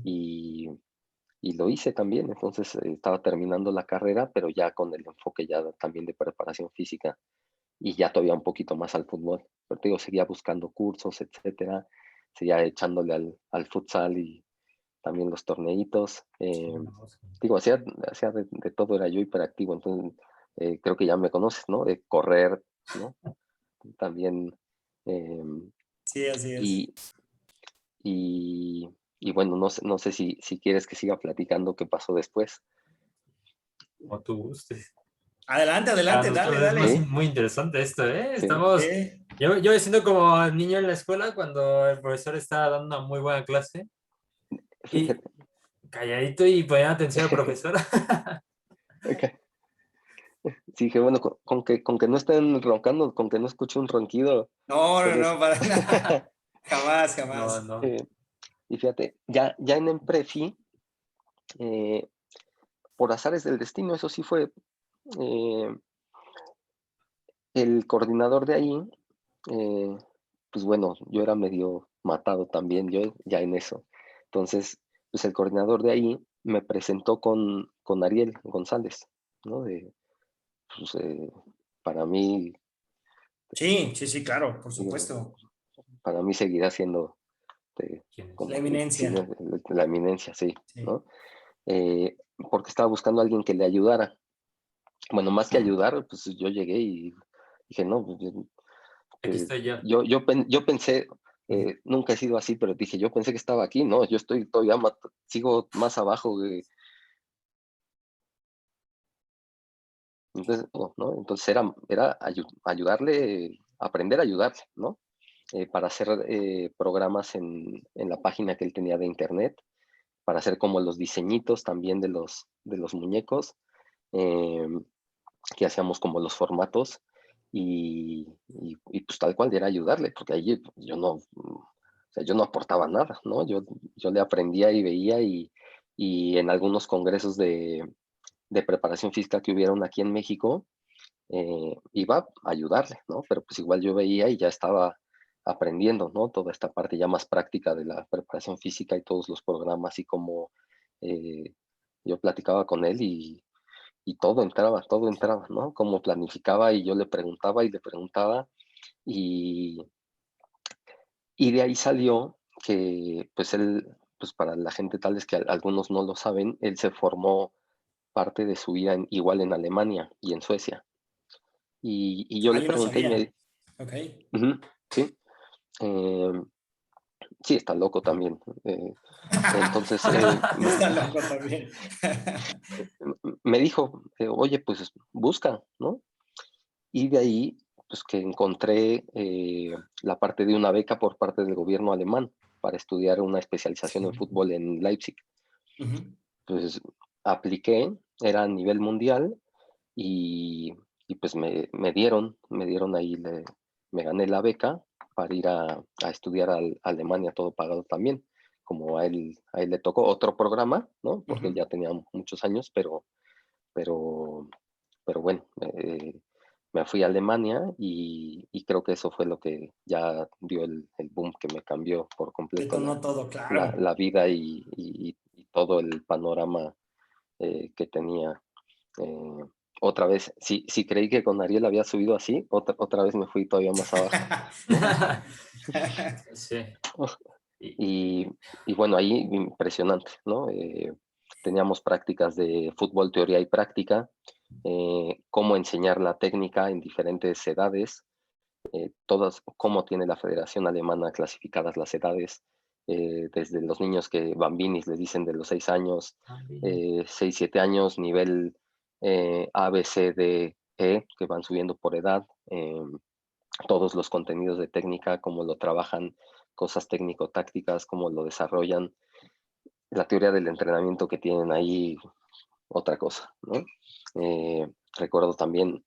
Y lo hice también, entonces estaba terminando la carrera, pero ya con el enfoque ya también de preparación física y ya todavía un poquito más al fútbol. Pero te digo, seguía buscando cursos, etcétera, seguía echándole al futsal y también los torneitos. Digo, hacía de todo, era yo hiperactivo, entonces creo que ya me conoces, ¿no? De correr, ¿no? También. Sí, así es. Y, y, y bueno, no sé si quieres que siga platicando qué pasó después. Como tú gustes. Adelante, Para adelante, dale, nosotros es más, Sí, dale. muy interesante esto, ¿eh? sí. Estamos, Sí. yo me siento como niño en la escuela cuando el profesor está dando una muy buena clase y Fíjate. calladito y poniendo atención al profesor. Ok. Sí, dije, bueno, con que no estén roncando, con que no escuche un ronquido, No, no, entonces, no, para nada. Jamás, No, jamás. no. eh, y fíjate, ya en Emprefi, eh, por azares del destino, eso sí fue, eh, el coordinador de ahí, eh, pues bueno, yo era medio matado también, yo ya en eso. Entonces, pues el coordinador de ahí me presentó con Ariel González, ¿no? Pues, para mí, Sí, sí, sí, claro, por digo, supuesto. para mí seguirá siendo ¿Quién es? La como sí, eminencia. la eminencia, sí, Sí. ¿no? Porque estaba buscando a alguien que le ayudara. Bueno, más que ayudar, pues yo llegué y dije, no, pues, Aquí estoy yo. yo pensé, nunca he sido así, pero dije, yo pensé que estaba aquí, no, yo estoy todavía, sigo más abajo. Entonces, no, entonces era ayudarle, aprender a ayudarle, ¿no? Para hacer programas en la página que él tenía de internet, para hacer como los diseñitos también de los muñecos, em, que hacíamos como los formatos y pues tal cual era ayudarle, porque ahí yo no, o sea, yo no aportaba nada, ¿no? Yo le aprendía y veía y en algunos congresos de preparación física que hubieron aquí en México, iba a ayudarle, ¿no? Pero pues igual yo veía y ya estaba aprendiendo, ¿no? Toda esta parte ya más práctica de la preparación física y todos los programas y cómo eh, yo platicaba con él y todo entraba, ¿no? Cómo planificaba y yo le preguntaba y le preguntaba y, y de ahí salió que pues él, pues para la gente tal vez que algunos no lo saben, él se formó parte de su vida igual en Alemania y en Suecia. Y yo Ah, le yo no pregunté y sabía. Ok. ujú, sí, em, sí, está loco también. Entonces, Está loco también. me dijo, oye, pues busca, ¿no? Y de ahí, pues que encontré la parte de una beca por parte del gobierno alemán para estudiar una especialización en Sí. fútbol en Leipzig. Ujú. Pues apliqué, era a nivel mundial y pues me dieron ahí, me gané la beca para ir a estudiar a Alemania, todo pagado también. Como a él le tocó otro programa, ¿no? Porque él Ujú. ya tenía muchos años, pero, pero bueno, me fui a Alemania y creo que eso fue lo que ya dio el boom que me cambió por completo Detonó la, todo, la, claro. la vida y todo el panorama que tenía. otra vez, si creí que con Ariel había subido así, otra vez me fui todavía más abajo, ¿no? Sí. Y- Y, y bueno, ahí impresionante, ¿no? Teníamos prácticas de fútbol, teoría y práctica, cómo enseñar la técnica en diferentes edades, todas, cómo tiene la Federación Alemana clasificadas las edades, desde los niños que bambinis les dicen de los 6 años, 6, 7 años, nivel A, B, C, D, E, que van subiendo por edad, todos los contenidos de técnica, cómo lo trabajan, cosas técnico-tácticas, cómo lo desarrollan, la teoría del entrenamiento que tienen ahí, otra cosa, ¿no? Recuerdo también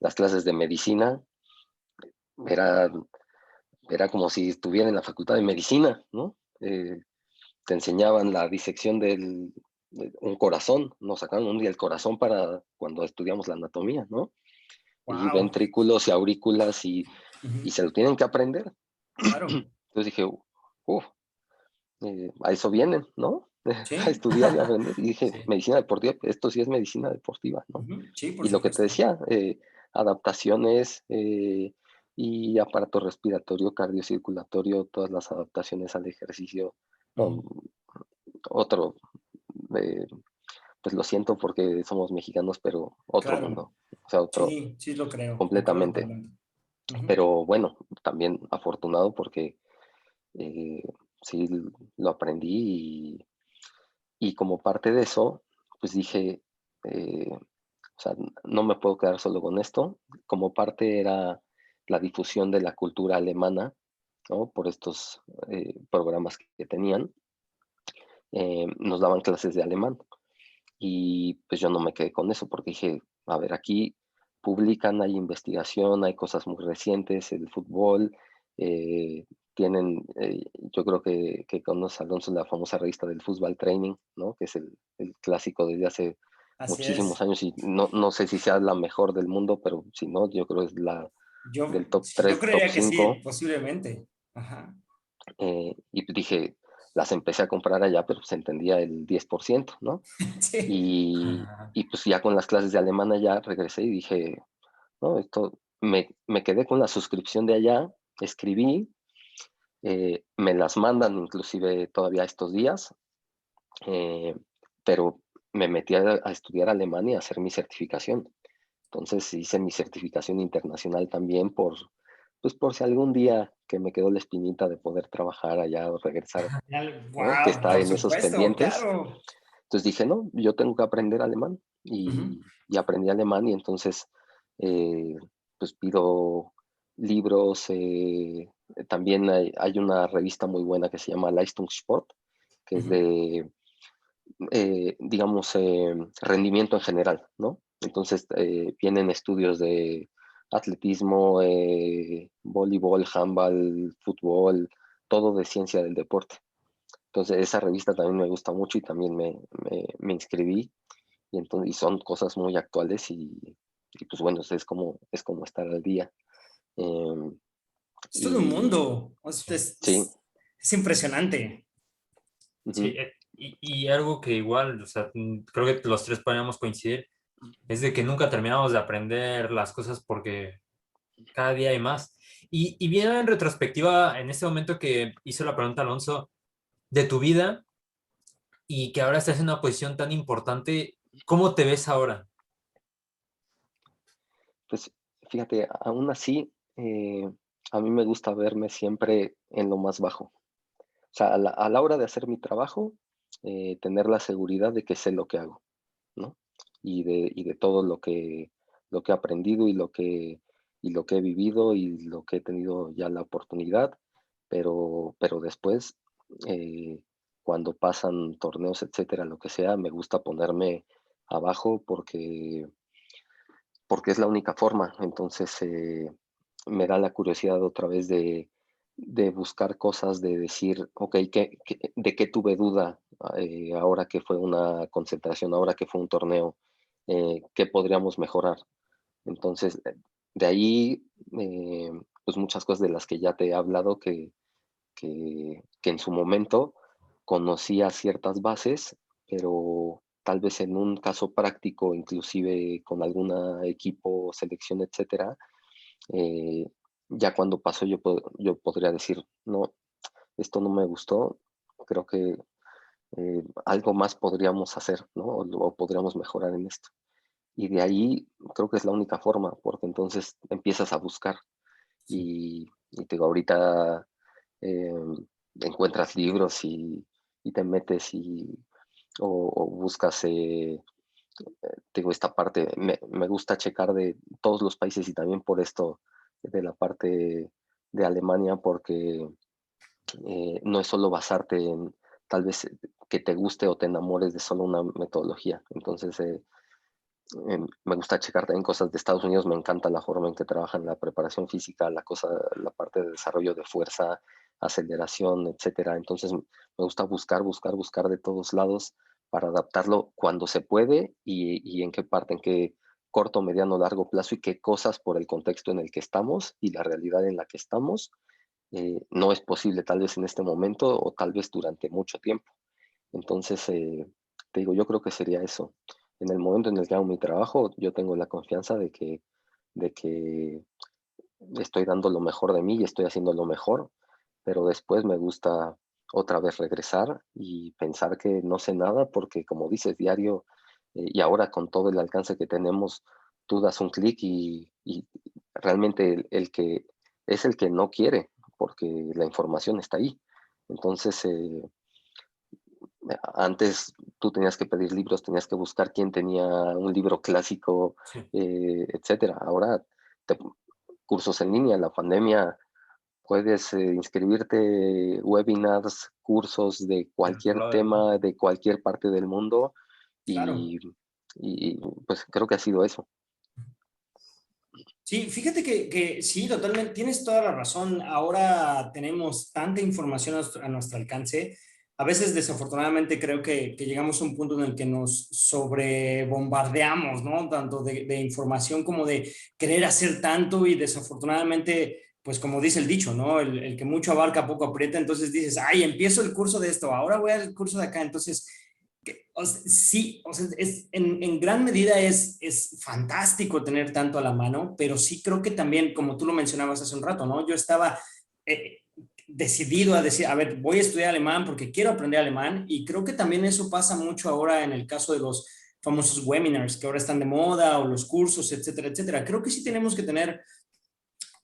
las clases de medicina, era, era como si estuviera en la facultad de medicina, ¿no? Te enseñaban la disección de un corazón, nos sacaban un día el corazón para cuando estudiamos la anatomía, ¿no? Y Wow. ventrículos y aurículas y se lo tienen que aprender. Claro. Entonces dije, uff, a eso vienen, ¿no? A Sí. estudiar y aprender. Y dije, sí. medicina deportiva, esto sí es medicina deportiva, ¿no? Ujú. Sí, por Y lo que te supuesto. decía, adaptaciones y aparato respiratorio, cardiocirculatorio, todas las adaptaciones al ejercicio. Ujú. No, otro, eh, pues lo siento porque somos mexicanos, pero otro Claro. mundo, o sea, otro Sí, sí lo creo. Concuerdo completamente. totalmente. Ujú. Pero bueno, también afortunado porque eh, sí lo aprendí y como parte de eso, pues dije, o sea, no me puedo quedar solo con esto. Como parte era la difusión de la cultura alemana, ¿no? Por estos programas que tenían, nos daban clases de alemán. Y pues yo no me quedé con eso porque dije, a ver, aquí publican, hay investigación, hay cosas muy recientes, el fútbol, eh, tienen, yo creo que conoce Alonso la famosa revista del Fútbol Training, ¿no? Que es el clásico desde hace Así muchísimos es. años y no sé si sea la mejor del mundo, pero si no, yo creo que es la del top Yo 3 top creería que sí, 5 posiblemente. Ajá. y dije, las empecé a comprar allá, pero se entendía el 10%, ¿no? Sí. Y pues ya con las clases de alemán allá regresé y dije, no, esto, me quedé con la suscripción de allá, escribí, me las mandan inclusive todavía estos días, eh, pero me metí a estudiar alemán y a hacer mi certificación. Entonces hice mi certificación internacional también pues por si algún día que me quedó la espinita de poder trabajar allá o regresar, ¿no? Que Wow, está por en esos supuesto, pendientes. claro. Entonces dije, no, yo tengo que aprender alemán Ujú. y aprendí alemán y entonces eh, pues pido libros. También hay una revista muy buena que se llama Leistungssport, que es Ujú. de, digamos, rendimiento en general, ¿no? Entonces vienen estudios de atletismo, voleibol, handball, fútbol, todo de ciencia del deporte. Entonces esa revista también me gusta mucho y también me inscribí y, entonces, y son cosas muy actuales y pues bueno, es como estar al día. Em, Es todo un y mundo. sí, Es impresionante. Sí, ujú, y algo que igual, o sea, creo que los tres podríamos coincidir, es de que nunca terminamos de aprender las cosas porque cada día hay más. Y viendo en retrospectiva, en este momento que hizo la pregunta Alonso, de tu vida y que ahora estás en una posición tan importante, ¿cómo te ves ahora? pues fíjate, aún así, a mí me gusta verme siempre en lo más bajo. O sea, a la hora de hacer mi trabajo, tener la seguridad de que sé lo que hago, ¿no? Y de todo lo que he aprendido y lo que he vivido y lo que he tenido ya la oportunidad, pero después, eh, cuando pasan torneos, etcétera, lo que sea, me gusta ponerme abajo porque es la única forma. Entonces, me da la curiosidad otra vez de buscar cosas, de decir, ok, ¿de qué tuve duda ahora que fue una concentración, ahora que fue un torneo? ¿Qué podríamos mejorar? Entonces, de ahí, pues muchas cosas de las que ya te he hablado que en su momento conocía ciertas bases, pero tal vez en un caso práctico, inclusive con algún equipo, selección, etcétera, ya cuando pasó yo podría decir, no, esto no me gustó, creo que algo más podríamos hacer, ¿no? O podríamos mejorar en esto. Y de ahí creo que es la única forma, porque entonces empiezas a buscar y te digo, ahorita eh, encuentras libros y te metes o buscas, te digo, esta parte, me gusta checar de todos los países y también por esto de la parte de Alemania, porque no es solo basarte en tal vez que te guste o te enamores de solo una metodología. Entonces, me gusta checar también cosas de Estados Unidos, me encanta la forma en que trabajan la preparación física, la parte de desarrollo de fuerza, aceleración, etcétera. Entonces, me gusta buscar de todos lados para adaptarlo cuando se puede y en qué parte, en qué corto, mediano, largo plazo y qué cosas por el contexto en el que estamos y la realidad en la que estamos no es posible tal vez en este momento o tal vez durante mucho tiempo. Entonces, te digo, yo creo que sería eso. En el momento en el que hago mi trabajo, yo tengo la confianza de que estoy dando lo mejor de mí y estoy haciendo lo mejor, pero después me gusta otra vez regresar y pensar que no sé nada porque, como dices, diario y ahora con todo el alcance que tenemos, tú das un clic y realmente el que es el que no quiere porque la información está ahí. Entonces, antes tú tenías que pedir libros, tenías que buscar quién tenía un libro clásico, Sí, etcétera. Ahora, te- cursos en línea, en la pandemia, puedes inscribirte webinars, cursos de del otro cualquier lado del mundo. tema, de cualquier parte del mundo Claro. y, pues creo que ha sido eso. Sí, fíjate que sí, totalmente, tienes toda la razón. Ahora tenemos tanta información a nuestro alcance. A veces, desafortunadamente, creo que llegamos a un punto en el que nos sobrebombardeamos, ¿no? Tanto de información como de querer hacer tanto y desafortunadamente, pues como dice el dicho, ¿no? El que mucho abarca, poco aprieta. Entonces dices, ay, empiezo el curso de esto, ahora voy al curso de acá. Entonces o sea, sí, o sea, en gran medida es fantástico tener tanto a la mano, pero sí creo que también, como tú lo mencionabas hace un rato, ¿no? Yo estaba decidido a decir, a ver, voy a estudiar alemán porque quiero aprender alemán y creo que también eso pasa mucho ahora en el caso de los famosos webinars que ahora están de moda o los cursos, etcétera, etcétera. Creo que sí tenemos que tener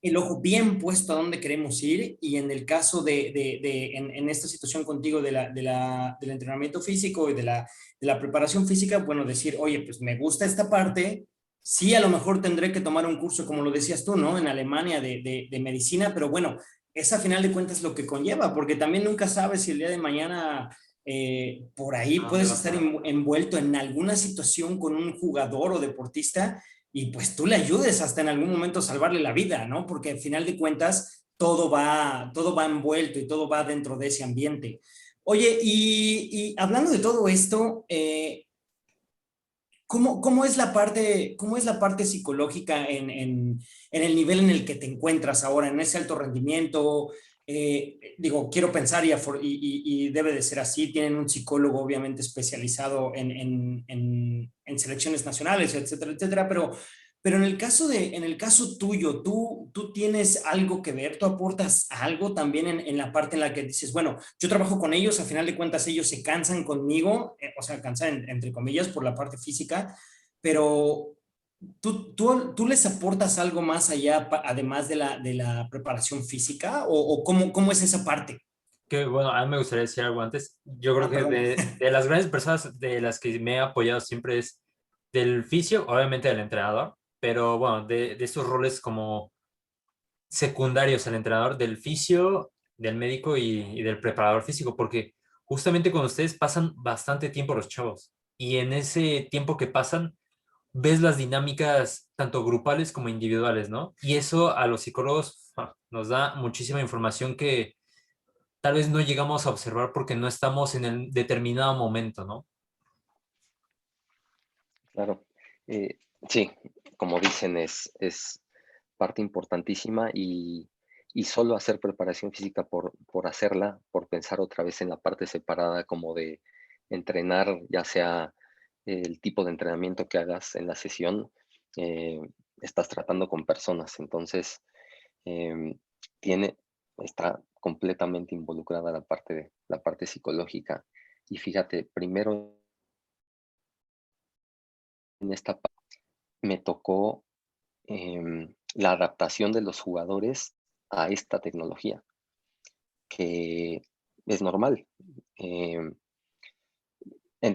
el ojo bien puesto a dónde queremos ir y en el caso en esta situación contigo del entrenamiento físico y de la preparación física, bueno, decir, oye, pues me gusta esta parte, sí, a lo mejor tendré que tomar un curso, como lo decías tú, ¿no? En Alemania de medicina, pero bueno, es a final de cuentas lo que conlleva, porque también nunca sabes si el día de mañana por ahí ¿A dónde puedes vas a estar dar? envuelto en alguna situación con un jugador o deportista y pues tú le ayudes hasta en algún momento a salvarle la vida, ¿no? Porque al final de cuentas todo va envuelto y todo va dentro de ese ambiente. Oye, y hablando de todo esto, cómo es la parte psicológica en el nivel en el que te encuentras ahora, en ese alto rendimiento? Digo, quiero pensar y debe de ser así, tienen un psicólogo obviamente especializado en selecciones nacionales, etcétera, etcétera, pero en el caso tuyo, tú tienes algo que ver, tú aportas algo también en la parte en la que dices, bueno, yo trabajo con ellos, a final de cuentas ellos se cansan conmigo, o sea, cansan entre comillas por la parte física, pero tú les aportas algo más allá, además de la preparación física, o cómo es esa parte? Que bueno, a mí me gustaría decir algo antes. Yo creo Ah, que perdón. de las grandes personas de las que me he apoyado siempre es del fisio, obviamente del entrenador, pero bueno, de estos roles como secundarios al entrenador, del fisio, del médico y del preparador físico, porque justamente con ustedes pasan bastante tiempo los chavos y en ese tiempo que pasan ves las dinámicas tanto grupales como individuales, ¿no? Y eso a los psicólogos nos da muchísima información que tal vez no llegamos a observar porque no estamos en el determinado momento, ¿no? Claro. Sí, como dicen, es parte importantísima y solo hacer preparación física por hacerla, por pensar otra vez en la parte separada como de entrenar, ya sea el tipo de entrenamiento que hagas en la sesión, estás tratando con personas. Entonces, em, tiene, está completamente involucrada la parte psicológica. Y fíjate, primero en esta me tocó la adaptación de los jugadores a esta tecnología, que es normal en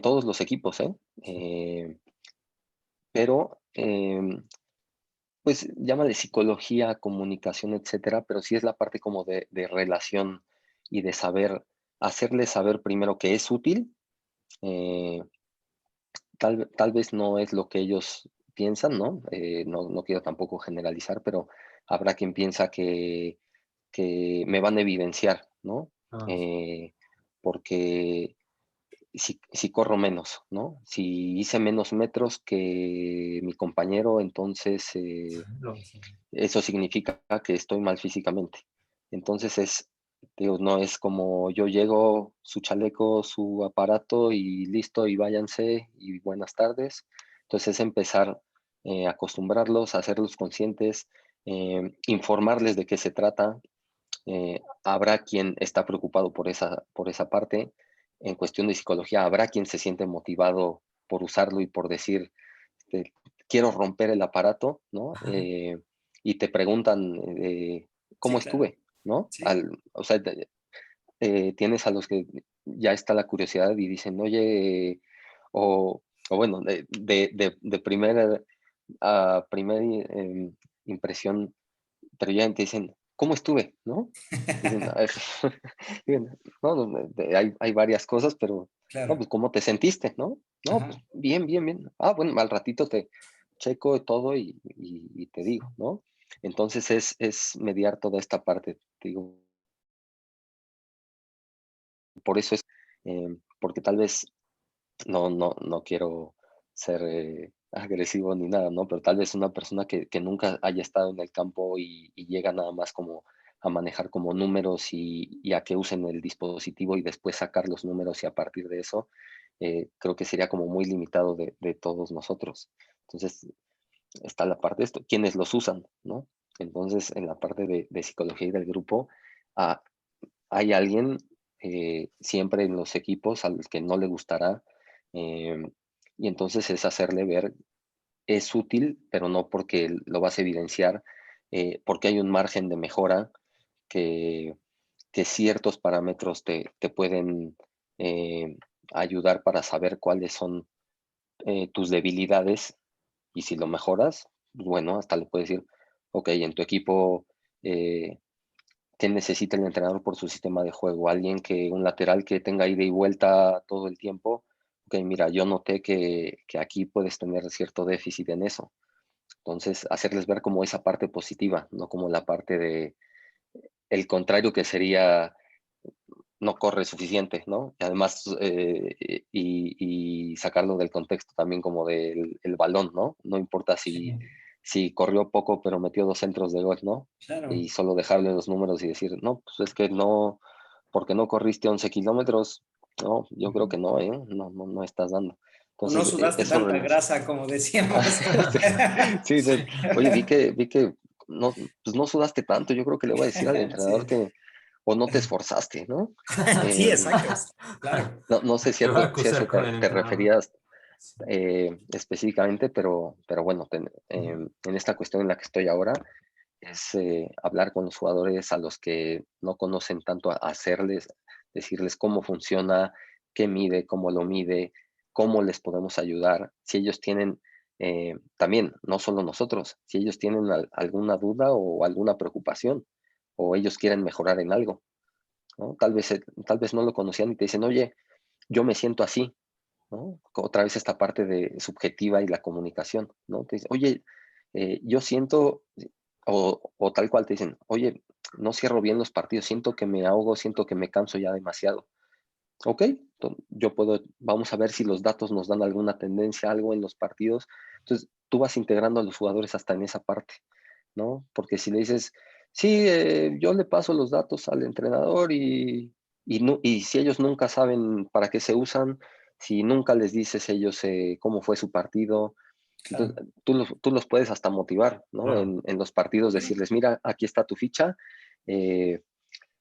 todos los equipos, ¿eh? Pero, pues llámale psicología, comunicación, etcétera, pero sí es la parte como de relación y de saber, hacerles saber primero que es útil. eh, tal vez no es lo que ellos piensan, ¿no? No quiero tampoco generalizar, pero habrá quien piensa que me van a evidenciar, ¿no? Ah, Eh, porque si corro menos, ¿no? Si hice menos metros que mi compañero, entonces lo mismo. eso significa que estoy mal físicamente. Entonces digo, no es como yo llego, su chaleco, su aparato y listo, y váyanse y buenas tardes. Entonces es empezar a acostumbrarlos, a hacerlos conscientes, informarles de qué se trata. Habrá quien está preocupado por esa parte. En cuestión de psicología, habrá quien se siente motivado por usarlo y por decir, este, quiero romper el aparato, ¿no? Y te preguntan, ¿cómo Sí, claro. estuve? ¿No? Sí. O sea, tienes a los que ya está la curiosidad y dicen, oye, o bueno, de primera a primera impresión, pero ya te dicen, ¿cómo estuve? ¿No? Dicen, dicen, no, hay varias cosas, pero no, Claro. pues, ¿cómo te sentiste? ¿No? No, pues Ajá. bien, bien, bien. Ah, bueno, al ratito te checo todo y te digo, ¿no? Entonces es mediar toda esta parte, te digo, por eso es, porque tal vez no quiero ser agresivo ni nada, ¿no? Pero tal vez una persona que nunca haya estado en el campo y llega nada más como a manejar como números y a que usen el dispositivo y después sacar los números y a partir de eso, creo que sería como muy limitado de todos nosotros. Entonces, está la parte de esto, quienes los usan, ¿no? Entonces, en la parte de psicología y del grupo, ah, hay alguien siempre en los equipos al que no le gustará, em, y entonces es hacerle ver, es útil, pero no porque lo vas a evidenciar, porque hay un margen de mejora que, que ciertos parámetros te pueden eh, ayudar para saber cuáles son tus debilidades y si lo mejoras, pues bueno, hasta le puedes decir, ok, en tu equipo eh, que necesita el entrenador por su sistema de juego, alguien que un lateral que tenga ida y vuelta todo el tiempo, ok, mira, yo noté que aquí puedes tener cierto déficit en eso. Entonces, hacerles ver como esa parte positiva, no como la parte de el contrario que sería no corre suficiente, ¿no? Y además, y sacarlo del contexto también como del el balón, ¿no? No importa Sí, si corrió poco, pero metió 2 centros de gol, ¿no? claro. Y solo dejarle los números y decir, no, pues es que no, porque no corriste 11 kilómetros, no, yo creo Ujú. que no, ¿eh? No estás dando. O no Entonces, sudaste eso tanta grasa como decíamos. sí, oye, vi que no, pues no sudaste tanto, yo creo que le voy a decir al entrenador Sí, que, o no te esforzaste, ¿no? sí, Em, exacto. Claro. no sé Te voy a si a acusar eso con el te entrenador. referías Sí. específicamente, pero bueno, Ujú. en esta cuestión en la que estoy ahora, es hablar con los jugadores a los que no conocen tanto, hacerles, decirles cómo funciona, qué mide, cómo lo mide, cómo les podemos ayudar. Si ellos tienen, también, no solo nosotros, si ellos tienen alguna duda o alguna preocupación, o ellos quieren mejorar en algo, ¿no? Tal vez no lo conocían y te dicen, oye, yo me siento así, ¿no? Otra vez esta parte de subjetiva y la comunicación, ¿no? Te dice, oye, yo siento, o tal cual te dicen, oye, no cierro bien los partidos, siento que me ahogo, siento que me canso ya demasiado. Ok, vamos a ver si los datos nos dan alguna tendencia, algo en los partidos. Entonces, tú vas integrando a los jugadores hasta en esa parte, ¿no? Porque si le dices, sí, yo le paso los datos al entrenador y si ellos nunca saben para qué se usan, si nunca les dices ellos cómo fue su partido, Claro. entonces, tú los puedes hasta motivar, ¿no? Claro. En los partidos decirles, mira, aquí está tu ficha,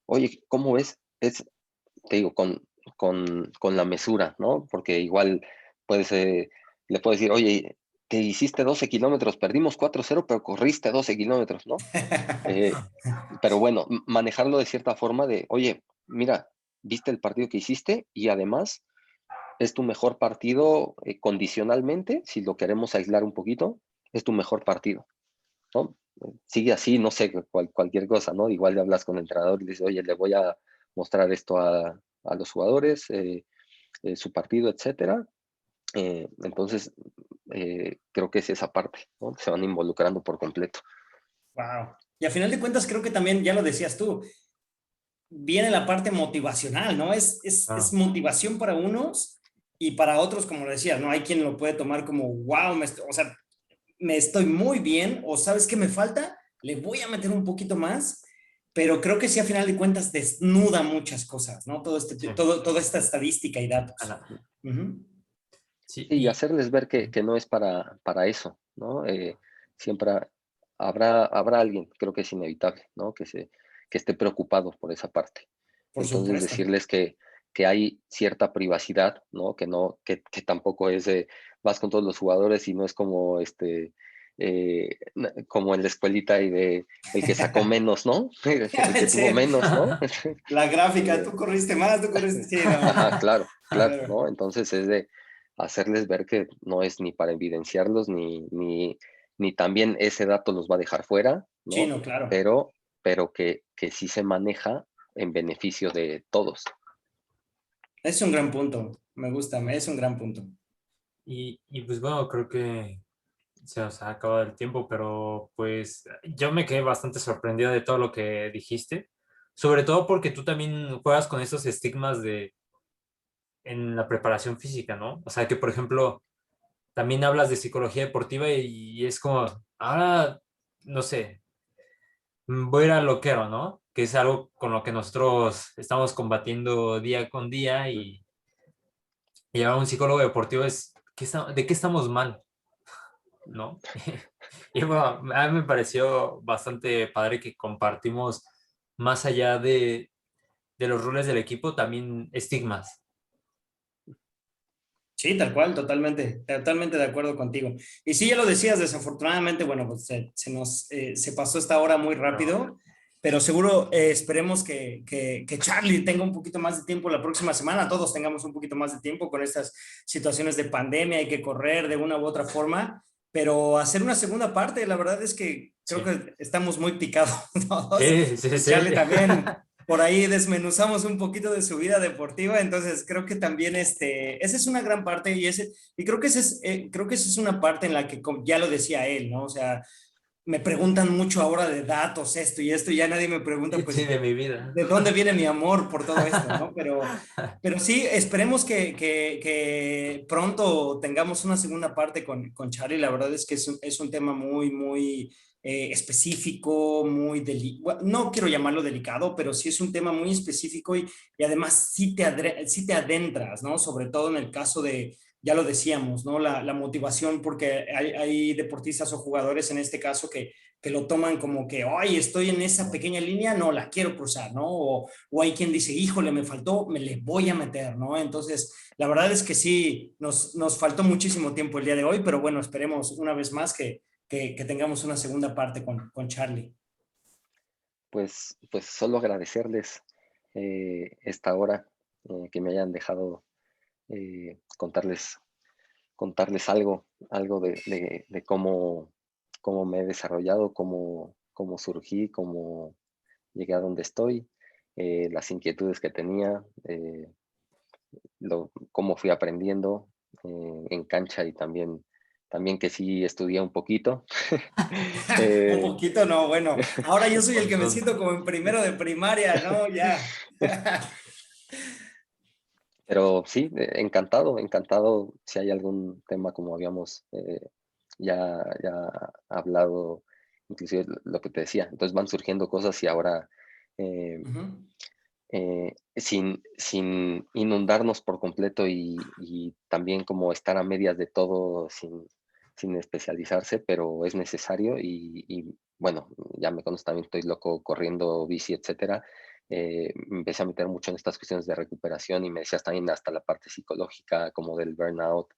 oye, ¿cómo ves? Te digo, con la mesura, ¿no? Porque igual puedes, le puedes decir, oye, te hiciste 12 kilómetros, perdimos 4-0, pero corriste 12 kilómetros, ¿no? Pero bueno, manejarlo de cierta forma de, oye, mira, viste el partido que hiciste y además es tu mejor partido condicionalmente, si lo queremos aislar un poquito, es tu mejor partido, ¿no? Sigue así, no sé, cualquier cosa, ¿no? Igual le hablas con el entrenador y le dices, oye, le voy a mostrar esto a los jugadores, su partido, etcétera. Entonces, creo que es esa parte, ¿no? Se van involucrando por completo. Wow. Y a final de cuentas, creo que también, ya lo decías tú, viene la parte motivacional, ¿no? Es Claro. motivación para unos y para otros, como lo decías, ¿no? Hay quien lo puede tomar como, wow, o sea, me estoy muy bien, o ¿sabes qué me falta? Le voy a meter un poquito más, pero creo que sí, a final de cuentas, desnuda muchas cosas, ¿no? Sí. Toda esta estadística y datos. Ana. Ujú. Sí, Sí, y hacerles ver que no es para eso, ¿no? Siempre habrá alguien, creo que es inevitable, ¿no? Que esté preocupado por esa parte. Por Entonces, supuesto. decirles que hay cierta privacidad, ¿no? Que tampoco es vas con todos los jugadores y no es como como en la escuelita y de el que sacó menos, ¿no? El que tuvo Sí. menos, ¿no? La gráfica, Eh, tú corriste más, tú corriste, sí, no. Ajá, claro, claro, Claro. ¿no? Entonces es de hacerles ver que no es ni para evidenciarlos, ni también ese dato los va a dejar fuera, Sí, ¿no? no, claro. Pero, pero que sí se maneja en beneficio de todos. Es un gran punto. Me gusta, es un gran punto. y pues bueno, creo que se nos ha acabado el tiempo, pero pues yo me quedé bastante sorprendido de todo lo que dijiste, sobre todo porque tú también juegas con esos estigmas en la preparación física, ¿no? O sea, que por ejemplo, también hablas de psicología deportiva y es como, ahora, no sé, voy a ir al loquero, ¿no? Que es algo con lo que nosotros estamos combatiendo día con día y ahora un psicólogo deportivo es, ¿de qué estamos mal? ¿No? Y bueno, a mí me pareció bastante padre que compartimos más allá de los roles del equipo, también estigmas. Sí, tal cual, totalmente de acuerdo contigo. Y sí, ya lo decías, desafortunadamente, bueno, pues se pasó esta hora muy No. rápido, pero seguro esperemos que Charlie tenga un poquito más de tiempo la próxima semana, todos tengamos un poquito más de tiempo con estas situaciones de pandemia, hay que correr de una u otra forma, pero hacer una segunda parte, la verdad es que creo Sí, que estamos muy picados todos, sí, sí, y sí. Charlie también. Por ahí desmenuzamos un poquito de su vida deportiva, entonces creo que también esa es una gran parte y creo que creo que esa es una parte en la que ya lo decía él, ¿no? O sea, me preguntan mucho ahora de datos, esto y esto, y ya nadie me pregunta, Sí, pues, de mi vida. de dónde viene mi amor por todo esto, ¿no? Pero sí, esperemos que pronto tengamos una segunda parte con Charlie. La verdad es que es un tema muy específico, bueno, no quiero llamarlo delicado, pero sí es un tema muy específico y además sí te adentras, ¿no? Sobre todo en el caso de, ya lo decíamos, ¿no? La motivación, porque hay deportistas o jugadores en este caso que lo toman como que, ay, estoy en esa pequeña línea, no, la quiero cruzar, ¿no? O hay quien dice, híjole, me faltó, me le voy a meter, ¿no? Entonces, la verdad es que sí, nos faltó muchísimo tiempo el día de hoy, pero bueno, esperemos una vez más que tengamos una segunda parte con Charlie. Pues solo agradecerles esta hora, que me hayan dejado contarles algo de cómo me he desarrollado, cómo surgí, cómo llegué a donde estoy, las inquietudes que tenía, cómo fui aprendiendo en cancha y también que sí estudié un poquito. Un Eh, poquito, no, bueno, ahora yo soy el que me Montón. siento como en primero de primaria, ¿no? Ya. pero sí, encantado, encantado si hay algún tema como habíamos ya hablado, inclusive lo que te decía. Entonces van surgiendo cosas y ahora eh, Ujú. sin inundarnos por completo y también como estar a medias de todo sin especializarse, pero es necesario y bueno, ya me conoces también, estoy loco corriendo, bici, etcétera. Me empecé a meter mucho en estas cuestiones de recuperación y me decías también hasta la parte psicológica, como del burnout,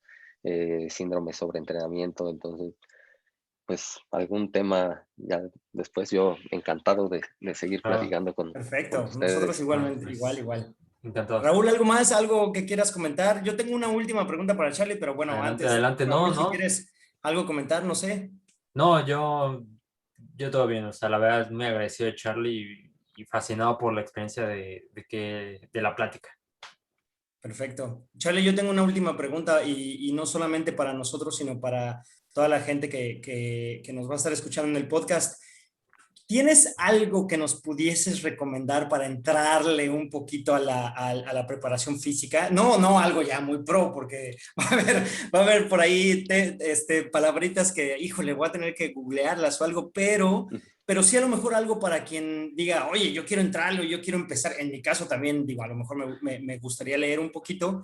síndrome sobreentrenamiento, entonces pues algún tema ya después yo encantado de seguir Claro. platicando con Perfecto, nosotros ustedes. Ah, igualmente, igual, pues, igual. encantado. Raúl, ¿algo más? ¿Algo que quieras comentar? Yo tengo una última pregunta para Charlie, pero bueno, Adelante, antes, adelante. No, Raúl, si no, quieres algo comentar, no sé. no, yo todo bien. O sea, la verdad, muy agradecido de Charlie y fascinado por la experiencia de la plática. Perfecto. Charlie, yo tengo una última pregunta y no solamente para nosotros, sino para toda la gente que nos va a estar escuchando en el podcast. ¿Tienes algo que nos pudieses recomendar para entrarle un poquito a la preparación física? No, no, algo ya muy pro, porque va a haber por ahí palabritas que, híjole, voy a tener que googlearlas o algo, pero sí a lo mejor algo para quien diga, oye, yo quiero entrarlo, yo quiero empezar. En mi caso también, digo, a lo mejor me gustaría leer un poquito.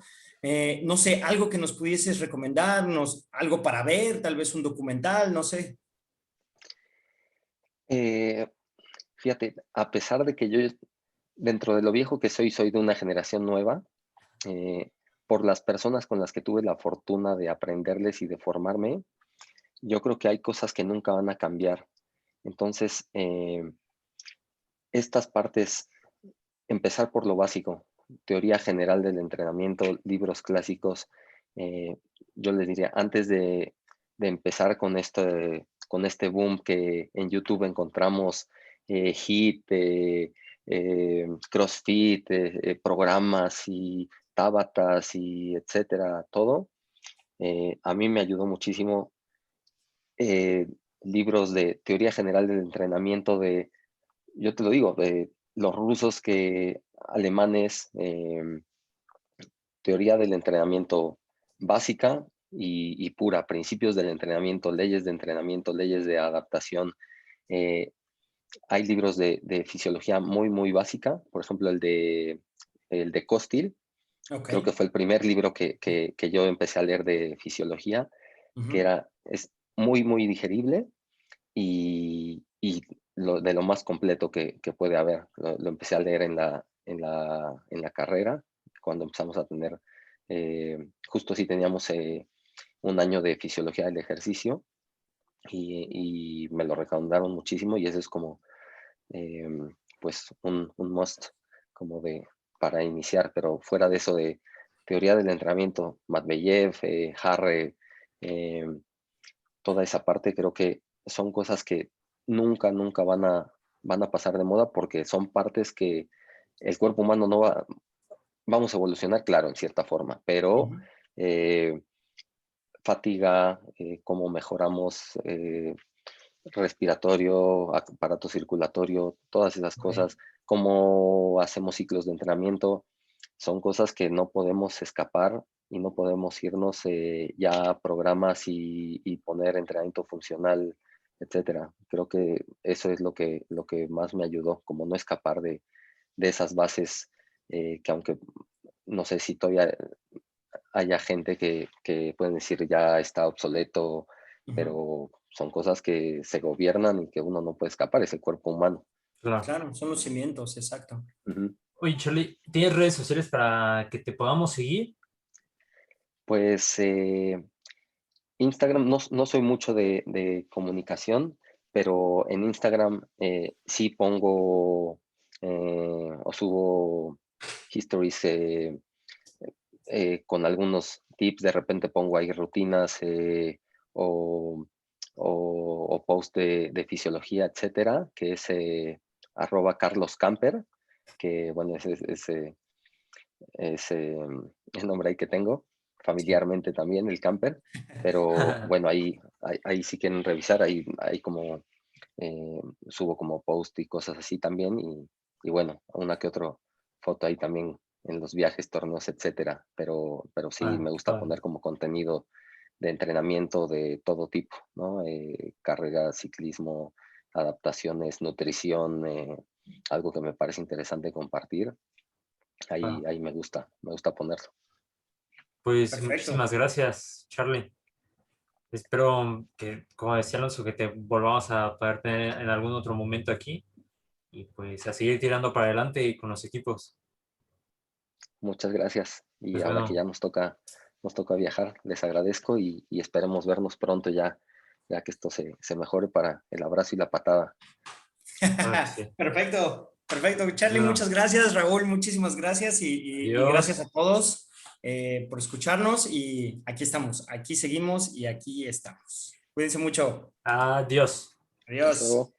No sé, algo que nos pudieses recomendarnos, algo para ver, tal vez un documental, no sé. Eh, Fíjate, a pesar de que yo, dentro de lo viejo que soy de una generación nueva, eh, por las personas con las que tuve la fortuna de aprenderles y de formarme, yo creo que hay cosas que nunca van a cambiar. Entonces, estas partes, empezar por lo básico, teoría general del entrenamiento, libros clásicos, eh, yo les diría, antes de empezar con este boom que en YouTube encontramos HIIT, CrossFit, programas y Tabatas y etcétera, todo, a mí me ayudó muchísimo eh, libros de teoría general del entrenamiento yo te lo digo, de los rusos alemanes, teoría del entrenamiento básica y pura, principios del entrenamiento, leyes de adaptación. Eh, Hay libros de fisiología muy, muy básica, por ejemplo, el de Costil, Ok. creo que fue el primer libro que yo empecé a leer de fisiología, Ujú. es muy, muy digerible y de lo más completo que puede haber. Lo empecé a leer en la carrera, cuando empezamos a tener, justo sí teníamos un año de fisiología del ejercicio y me lo recomendaron muchísimo y ese es como, eh, pues, un must como para iniciar, pero fuera de eso de teoría del entrenamiento, Matveyev, Harre, eh, toda esa parte, creo que son cosas que nunca, nunca van a pasar de moda porque son partes que el cuerpo humano no va, vamos a evolucionar, claro, en cierta forma, pero Ujú. eh, fatiga, cómo mejoramos respiratorio, aparato circulatorio, todas esas Ok. cosas, cómo hacemos ciclos de entrenamiento, son cosas que no podemos escapar y no podemos irnos ya a programas y poner entrenamiento funcional, etcétera. Creo que eso es lo que más me ayudó, como no escapar de esas bases que aunque no sé si todavía haya gente que pueden decir ya está obsoleto, Ujú. pero son cosas que se gobiernan y que uno no puede escapar, es el cuerpo humano. Claro. Claro, son los cimientos, exacto. Ujú. Oye, Charlie, ¿tienes redes sociales para que te podamos seguir? Pues Instagram, no soy mucho de comunicación, pero en Instagram sí pongo o subo histories con algunos tips, de repente pongo ahí rutinas o, o post de fisiología, etcétera, que es arroba Carlos Camper, que bueno, es el nombre ahí que tengo, Sí. familiarmente también, el camper, pero bueno, ahí si quieren revisar, ahí como eh, subo como post y cosas así también, y bueno, una que otra foto ahí también en los viajes, torneos, etcétera, pero sí Ah, me qué gusta padre. poner como contenido de entrenamiento de todo tipo, ¿no? Carrera, ciclismo, adaptaciones, nutrición, algo que me parece interesante compartir. ahí me gusta ponerlo. Pues Perfecto. muchísimas gracias, Charlie. Espero que, como decía Alonso, que te volvamos a poder tener en algún otro momento aquí y pues a seguir tirando para adelante y con los equipos. Muchas gracias. Y Pues ahora bueno. que ya nos toca viajar, les agradezco y esperemos vernos pronto ya que esto se mejore para el abrazo y la patada. Claro que sí. Perfecto, perfecto. Charlie, Bueno. muchas gracias. Raúl, muchísimas gracias y Adiós. gracias a todos por escucharnos y aquí estamos, aquí seguimos y aquí estamos. Cuídense mucho. Adiós. Adiós. Hasta luego.